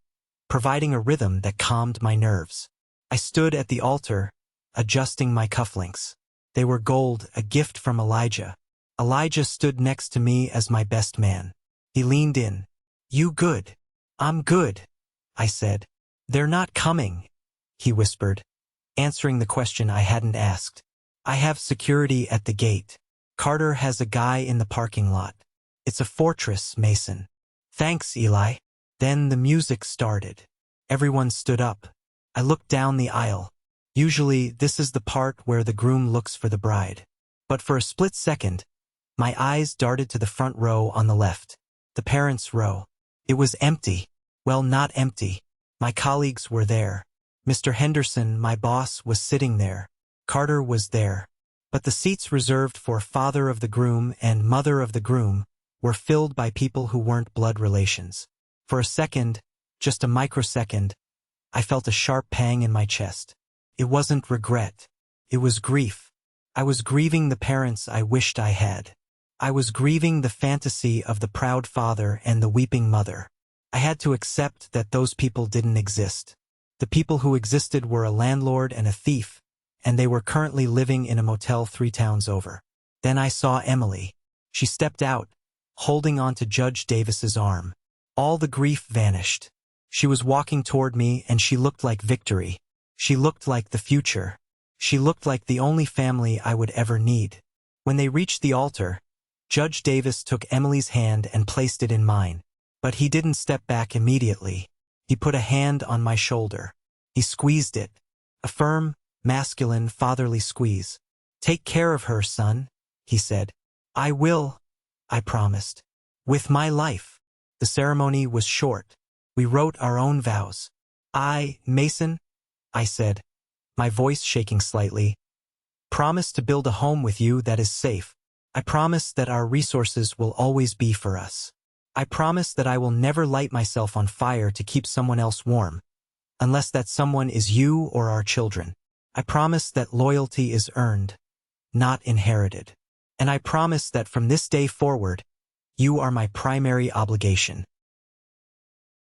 providing a rhythm that calmed my nerves. I stood at the altar, adjusting my cufflinks. They were gold, a gift from Elijah. Elijah stood next to me as my best man. He leaned in. You good? I'm good, I said. They're not coming, he whispered, answering the question I hadn't asked. I have security at the gate. Carter has a guy in the parking lot. It's a fortress, Mason. Thanks, Eli. Then the music started. Everyone stood up. I looked down the aisle. Usually, this is the part where the groom looks for the bride. But for a split second, my eyes darted to the front row on the left. The parents' row. It was empty. Well, not empty. My colleagues were there. Mr. Henderson, my boss, was sitting there. Carter was there. But the seats reserved for father of the groom and mother of the groom were filled by people who weren't blood relations. For a second, just a microsecond, I felt a sharp pang in my chest. It wasn't regret. It was grief. I was grieving the parents I wished I had. I was grieving the fantasy of the proud father and the weeping mother. I had to accept that those people didn't exist. The people who existed were a landlord and a thief, and they were currently living in a motel 3 towns over. Then I saw Emily. She stepped out, holding on to Judge Davis's arm. All the grief vanished. She was walking toward me, and she looked like victory. She looked like the future. She looked like the only family I would ever need. When they reached the altar, Judge Davis took Emily's hand and placed it in mine. But he didn't step back immediately. He put a hand on my shoulder. He squeezed it. A firm, masculine, fatherly squeeze. Take care of her, son, he said. I will, I promised. With my life. The ceremony was short. We wrote our own vows. Mason, I said, my voice shaking slightly, promise to build a home with you that is safe. I promise that our resources will always be for us. I promise that I will never light myself on fire to keep someone else warm, unless that someone is you or our children. I promise that loyalty is earned, not inherited. And I promise that from this day forward, you are my primary obligation."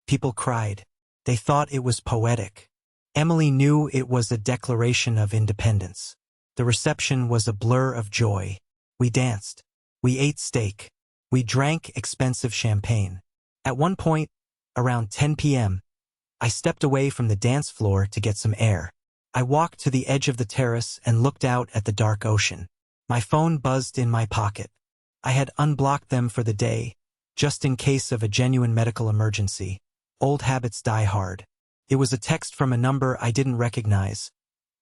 People cried. They thought it was poetic. Emily knew it was a declaration of independence. The reception was a blur of joy. We danced. We ate steak. We drank expensive champagne. At one point, around 10 p.m., I stepped away from the dance floor to get some air. I walked to the edge of the terrace and looked out at the dark ocean. My phone buzzed in my pocket. I had unblocked them for the day, just in case of a genuine medical emergency. Old habits die hard. It was a text from a number I didn't recognize,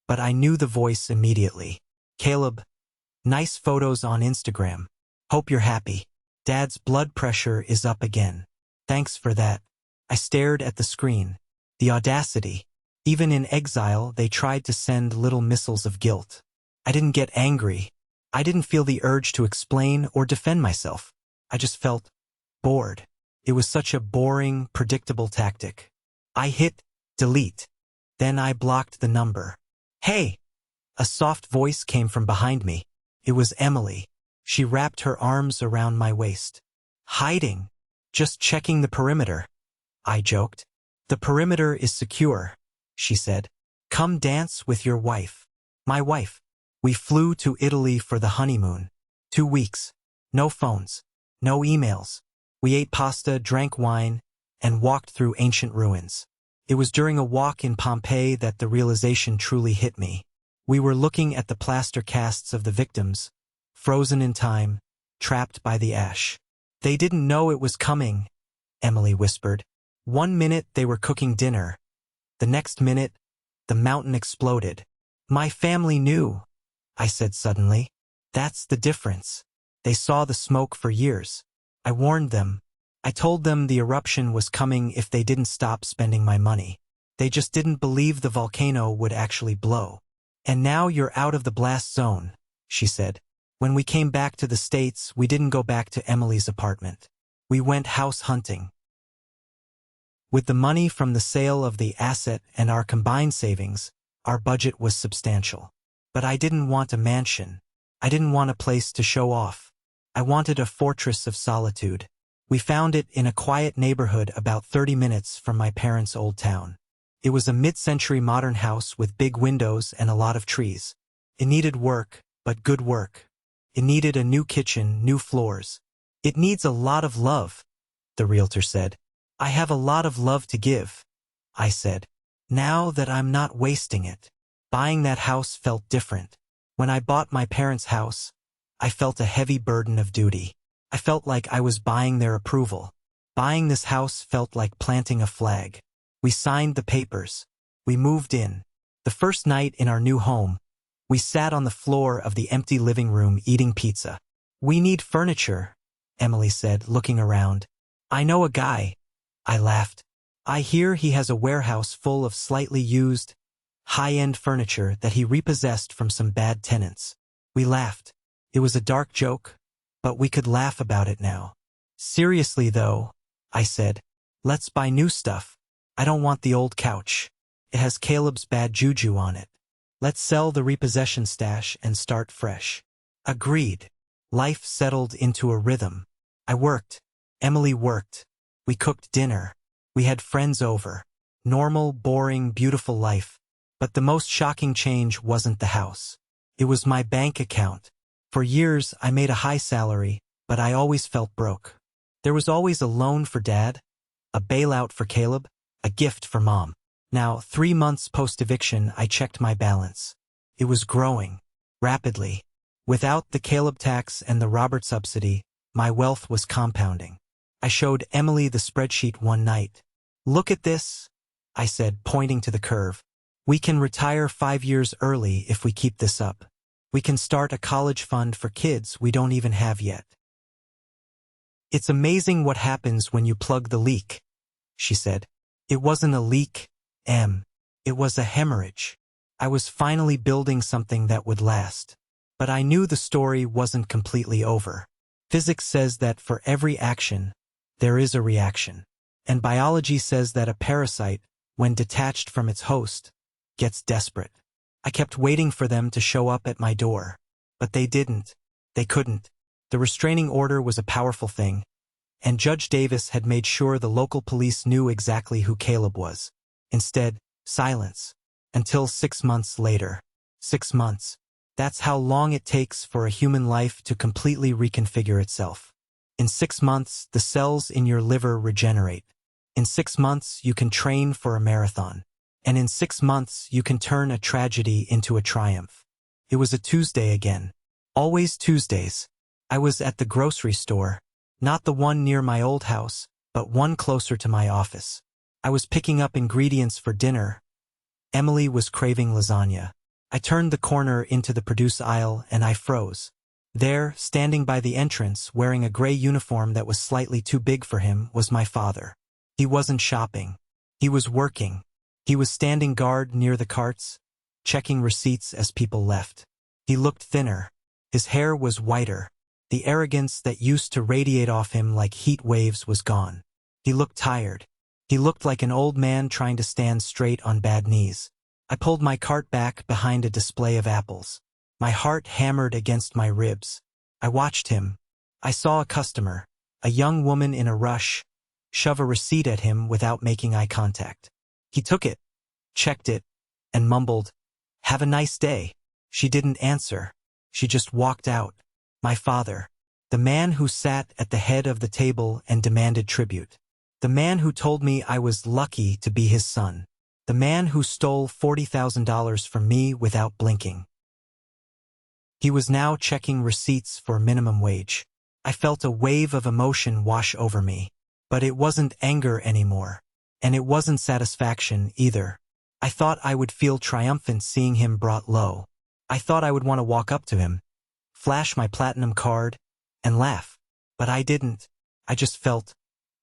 but I knew the voice immediately. "Caleb, nice photos on Instagram. Hope you're happy. Dad's blood pressure is up again. Thanks for that." I stared at the screen. The audacity. Even in exile, they tried to send little missiles of guilt. I didn't get angry. I didn't feel the urge to explain or defend myself. I just felt bored. It was such a boring, predictable tactic. I hit delete. Then I blocked the number. "Hey!" A soft voice came from behind me. It was Emily. She wrapped her arms around my waist. "Hiding. Just checking the perimeter," I joked. "The perimeter is secure," she said. "Come dance with your wife." My wife. We flew to Italy for the honeymoon. 2 weeks. No phones. No emails. We ate pasta, drank wine, and walked through ancient ruins. It was during a walk in Pompeii that the realization truly hit me. We were looking at the plaster casts of the victims, frozen in time, trapped by the ash. "They didn't know it was coming," Emily whispered. "One minute they were cooking dinner. The next minute, the mountain exploded." "My family knew," I said suddenly. "That's the difference. They saw the smoke for years. I warned them. I told them the eruption was coming if they didn't stop spending my money. They just didn't believe the volcano would actually blow." "And now you're out of the blast zone," she said. "When we came back to the States, we didn't go back to Emily's apartment. We went house hunting." With the money from the sale of the asset and our combined savings, our budget was substantial. But I didn't want a mansion. I didn't want a place to show off. I wanted a fortress of solitude. We found it in a quiet neighborhood about 30 minutes from my parents' old town. It was a mid-century modern house with big windows and a lot of trees. It needed work, but good work. It needed a new kitchen, new floors. "It needs a lot of love," the realtor said. "I have a lot of love to give," I said. "Now that I'm not wasting it." Buying that house felt different. When I bought my parents' house, I felt a heavy burden of duty. I felt like I was buying their approval. Buying this house felt like planting a flag. We signed the papers. We moved in. The first night in our new home, we sat on the floor of the empty living room eating pizza. "We need furniture," Emily said, looking around. "I know a guy," I laughed. "I hear he has a warehouse full of slightly used, high-end furniture that he repossessed from some bad tenants." We laughed. It was a dark joke, but we could laugh about it now. "Seriously though," I said, "let's buy new stuff. I don't want the old couch. It has Caleb's bad juju on it. Let's sell the repossession stash and start fresh." Agreed. Life settled into a rhythm. I worked. Emily worked. We cooked dinner. We had friends over. Normal, boring, beautiful life. But the most shocking change wasn't the house. It was my bank account. For years, I made a high salary, but I always felt broke. There was always a loan for Dad, a bailout for Caleb, a gift for Mom. Now, 3 months post-eviction, I checked my balance. It was growing, rapidly. Without the Caleb tax and the Robert subsidy, my wealth was compounding. I showed Emily the spreadsheet one night. "Look at this," I said, pointing to the curve. "We can retire 5 years early if we keep this up. We can start a college fund for kids we don't even have yet." "It's amazing what happens when you plug the leak," she said. It wasn't a leak, it was a hemorrhage. I was finally building something that would last. But I knew the story wasn't completely over. Physics says that for every action, there is a reaction. And biology says that a parasite, when detached from its host, gets desperate. I kept waiting for them to show up at my door. But they didn't. They couldn't. The restraining order was a powerful thing, and Judge Davis had made sure the local police knew exactly who Caleb was. Instead, silence. Until 6 months later. 6 months. That's how long it takes for a human life to completely reconfigure itself. In 6 months, the cells in your liver regenerate. In 6 months, you can train for a marathon. And in 6 months, you can turn a tragedy into a triumph. It was a Tuesday again. Always Tuesdays. I was at the grocery store, not the one near my old house, but one closer to my office. I was picking up ingredients for dinner. Emily was craving lasagna. I turned the corner into the produce aisle and I froze. There, standing by the entrance, wearing a gray uniform that was slightly too big for him, was my father. He wasn't shopping. He was working. He was standing guard near the carts, checking receipts as people left. He looked thinner. His hair was whiter. The arrogance that used to radiate off him like heat waves was gone. He looked tired. He looked like an old man trying to stand straight on bad knees. I pulled my cart back behind a display of apples. My heart hammered against my ribs. I watched him. I saw a customer, a young woman in a rush, shove a receipt at him without making eye contact. He took it, checked it, and mumbled, "Have a nice day." She didn't answer. She just walked out. My father, the man who sat at the head of the table and demanded tribute. The man who told me I was lucky to be his son. The man who stole $40,000 from me without blinking. He was now checking receipts for minimum wage. I felt a wave of emotion wash over me. But it wasn't anger anymore. And it wasn't satisfaction either. I thought I would feel triumphant seeing him brought low. I thought I would want to walk up to him, flash my platinum card, and laugh. But I didn't. I just felt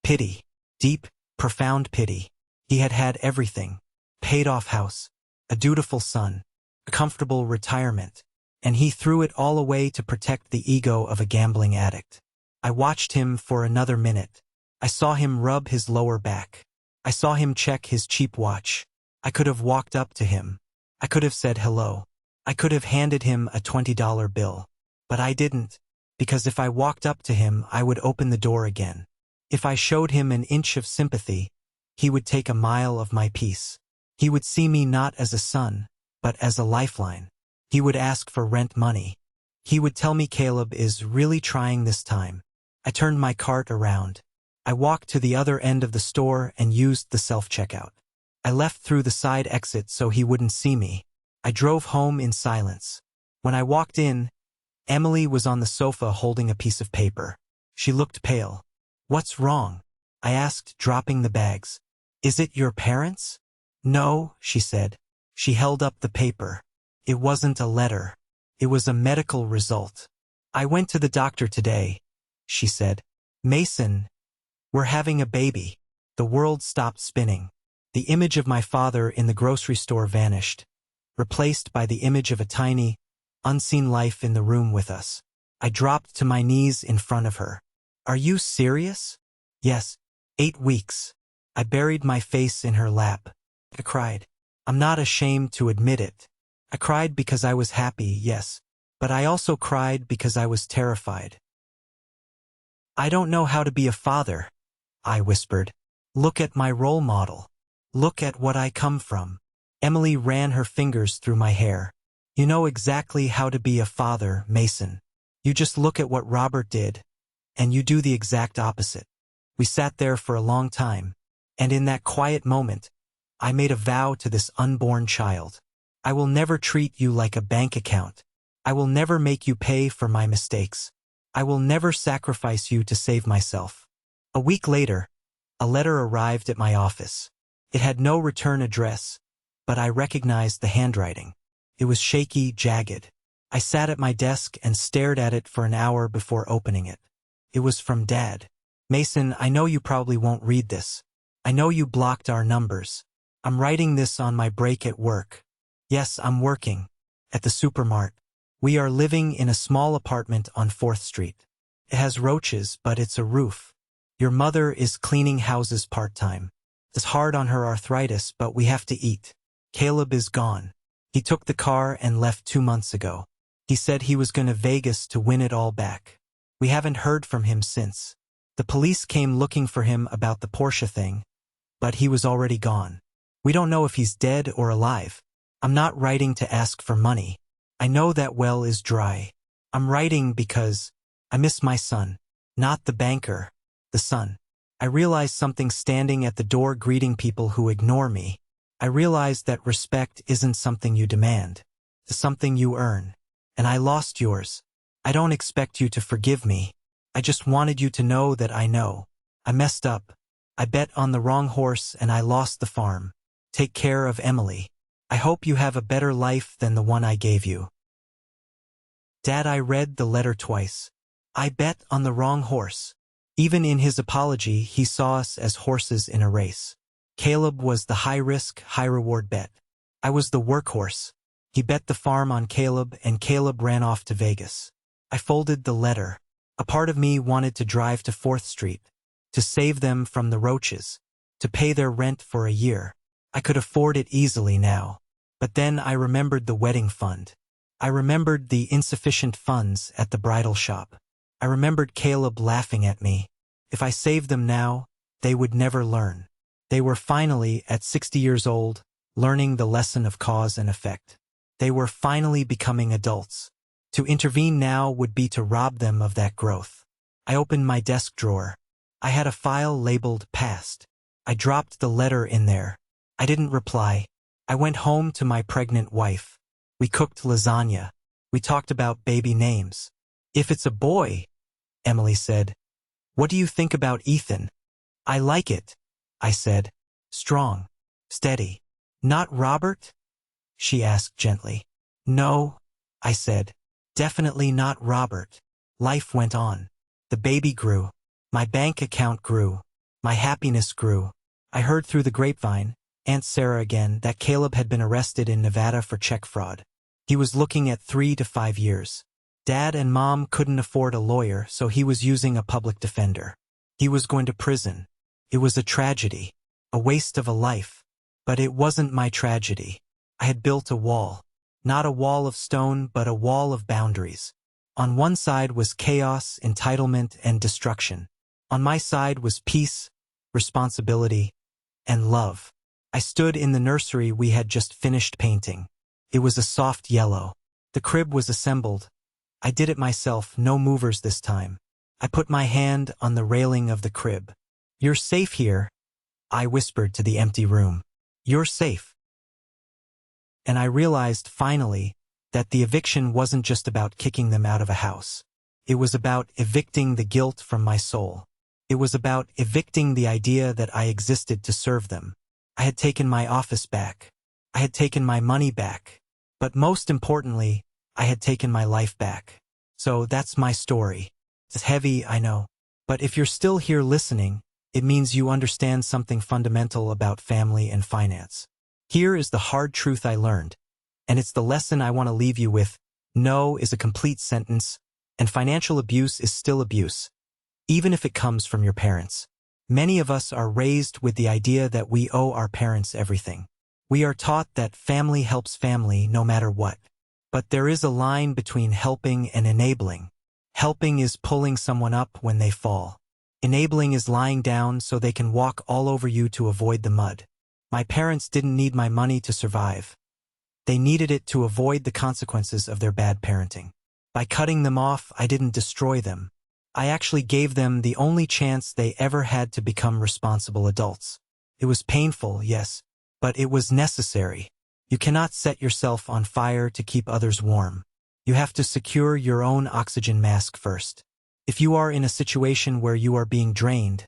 pity. Deep, profound pity. He had had everything. Paid-off house, a dutiful son, a comfortable retirement, and he threw it all away to protect the ego of a gambling addict. I watched him for another minute. I saw him rub his lower back. I saw him check his cheap watch. I could have walked up to him. I could have said hello. I could have handed him a $20 bill. But I didn't, because if I walked up to him, I would open the door again. If I showed him an inch of sympathy, he would take a mile of my peace. He would see me not as a son, but as a lifeline. He would ask for rent money. He would tell me Caleb is really trying this time. I turned my cart around. I walked to the other end of the store and used the self-checkout. I left through the side exit so he wouldn't see me. I drove home in silence. When I walked in, Emily was on the sofa holding a piece of paper. She looked pale. "What's wrong?" I asked, dropping the bags. "Is it your parents?" "No," she said. She held up the paper. It wasn't a letter. It was a medical result. "I went to the doctor today," she said. "Mason, we're having a baby." The world stopped spinning. The image of my father in the grocery store vanished, replaced by the image of a tiny, unseen life in the room with us. I dropped to my knees in front of her. "Are you serious?" "Yes, 8 weeks." I buried my face in her lap. I cried. I'm not ashamed to admit it. I cried because I was happy, yes, but I also cried because I was terrified. "I don't know how to be a father," I whispered. "Look at my role model. Look at what I come from." Emily ran her fingers through my hair. "You know exactly how to be a father, Mason. You just look at what Robert did, and you do the exact opposite." We sat there for a long time, and in that quiet moment, I made a vow to this unborn child. I will never treat you like a bank account. I will never make you pay for my mistakes. I will never sacrifice you to save myself. A week later, a letter arrived at my office. It had no return address, but I recognized the handwriting. It was shaky, jagged. I sat at my desk and stared at it for an hour before opening it. It was from Dad. "Mason, I know you probably won't read this. I know you blocked our numbers. I'm writing this on my break at work. Yes, I'm working. At the supermart. We are living in a small apartment on 4th Street. It has roaches, but it's a roof. Your mother is cleaning houses part-time. It's hard on her arthritis, but we have to eat. Caleb is gone. He took the car and left 2 months ago. He said he was going to Vegas to win it all back. We haven't heard from him since. The police came looking for him about the Porsche thing, but he was already gone. We don't know if he's dead or alive. I'm not writing to ask for money. I know that well is dry. I'm writing because I miss my son. Not the banker, the son. I realize something standing at the door greeting people who ignore me. I realize that respect isn't something you demand. It's something you earn. And I lost yours. I don't expect you to forgive me. I just wanted you to know that I know. I messed up. I bet on the wrong horse and I lost the farm. Take care of Emily. I hope you have a better life than the one I gave you. Dad, I read the letter twice. I bet on the wrong horse. Even in his apology, he saw us as horses in a race. Caleb was the high-risk, high-reward bet. I was the workhorse. He bet the farm on Caleb, and Caleb ran off to Vegas. I folded the letter. A part of me wanted to drive to 4th Street, to save them from the roaches, to pay their rent for a year. I could afford it easily now. But then I remembered the wedding fund. I remembered the insufficient funds at the bridal shop. I remembered Caleb laughing at me. If I saved them now, they would never learn. They were finally, at 60 years old, learning the lesson of cause and effect. They were finally becoming adults. To intervene now would be to rob them of that growth. I opened my desk drawer. I had a file labeled Past. I dropped the letter in there. I didn't reply. I went home to my pregnant wife. We cooked lasagna. We talked about baby names. If it's a boy, Emily said. What do you think about Ethan? I like it, I said. Strong. Steady. Not Robert? She asked gently. No, I said. Definitely not Robert. Life went on. The baby grew. My bank account grew. My happiness grew. I heard through the grapevine, Aunt Sarah again, that Caleb had been arrested in Nevada for check fraud. He was looking at 3 to 5 years. Dad and Mom couldn't afford a lawyer, so he was using a public defender. He was going to prison. It was a tragedy, a waste of a life. But it wasn't my tragedy. I had built a wall. Not a wall of stone, but a wall of boundaries. On one side was chaos, entitlement, and destruction. On my side was peace, responsibility, and love. I stood in the nursery we had just finished painting. It was a soft yellow. The crib was assembled. I did it myself, no movers this time. I put my hand on the railing of the crib. You're safe here, I whispered to the empty room. You're safe. And I realized, finally, that the eviction wasn't just about kicking them out of a house. It was about evicting the guilt from my soul. It was about evicting the idea that I existed to serve them. I had taken my office back. I had taken my money back. But most importantly, I had taken my life back. So that's my story. It's heavy, I know. But if you're still here listening, it means you understand something fundamental about family and finance. Here is the hard truth I learned. And it's the lesson I want to leave you with. No is a complete sentence, and financial abuse is still abuse, even if it comes from your parents. Many of us are raised with the idea that we owe our parents everything. We are taught that family helps family no matter what. But there is a line between helping and enabling. Helping is pulling someone up when they fall. Enabling is lying down so they can walk all over you to avoid the mud. My parents didn't need my money to survive. They needed it to avoid the consequences of their bad parenting. By cutting them off, I didn't destroy them. I actually gave them the only chance they ever had to become responsible adults. It was painful, yes, but it was necessary. You cannot set yourself on fire to keep others warm. You have to secure your own oxygen mask first. If you are in a situation where you are being drained,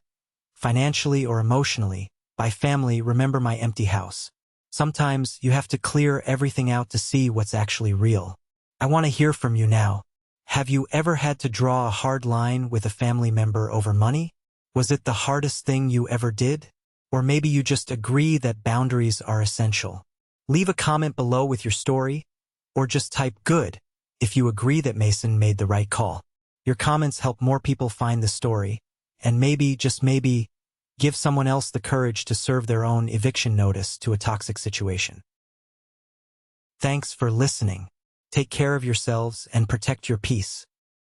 financially or emotionally, by family, remember my empty house. Sometimes you have to clear everything out to see what's actually real. I want to hear from you now. Have you ever had to draw a hard line with a family member over money? Was it the hardest thing you ever did? Or maybe you just agree that boundaries are essential. Leave a comment below with your story, or just type good if you agree that Mason made the right call. Your comments help more people find the story, and maybe, just maybe, give someone else the courage to serve their own eviction notice to a toxic situation. Thanks for listening. Take care of yourselves and protect your peace.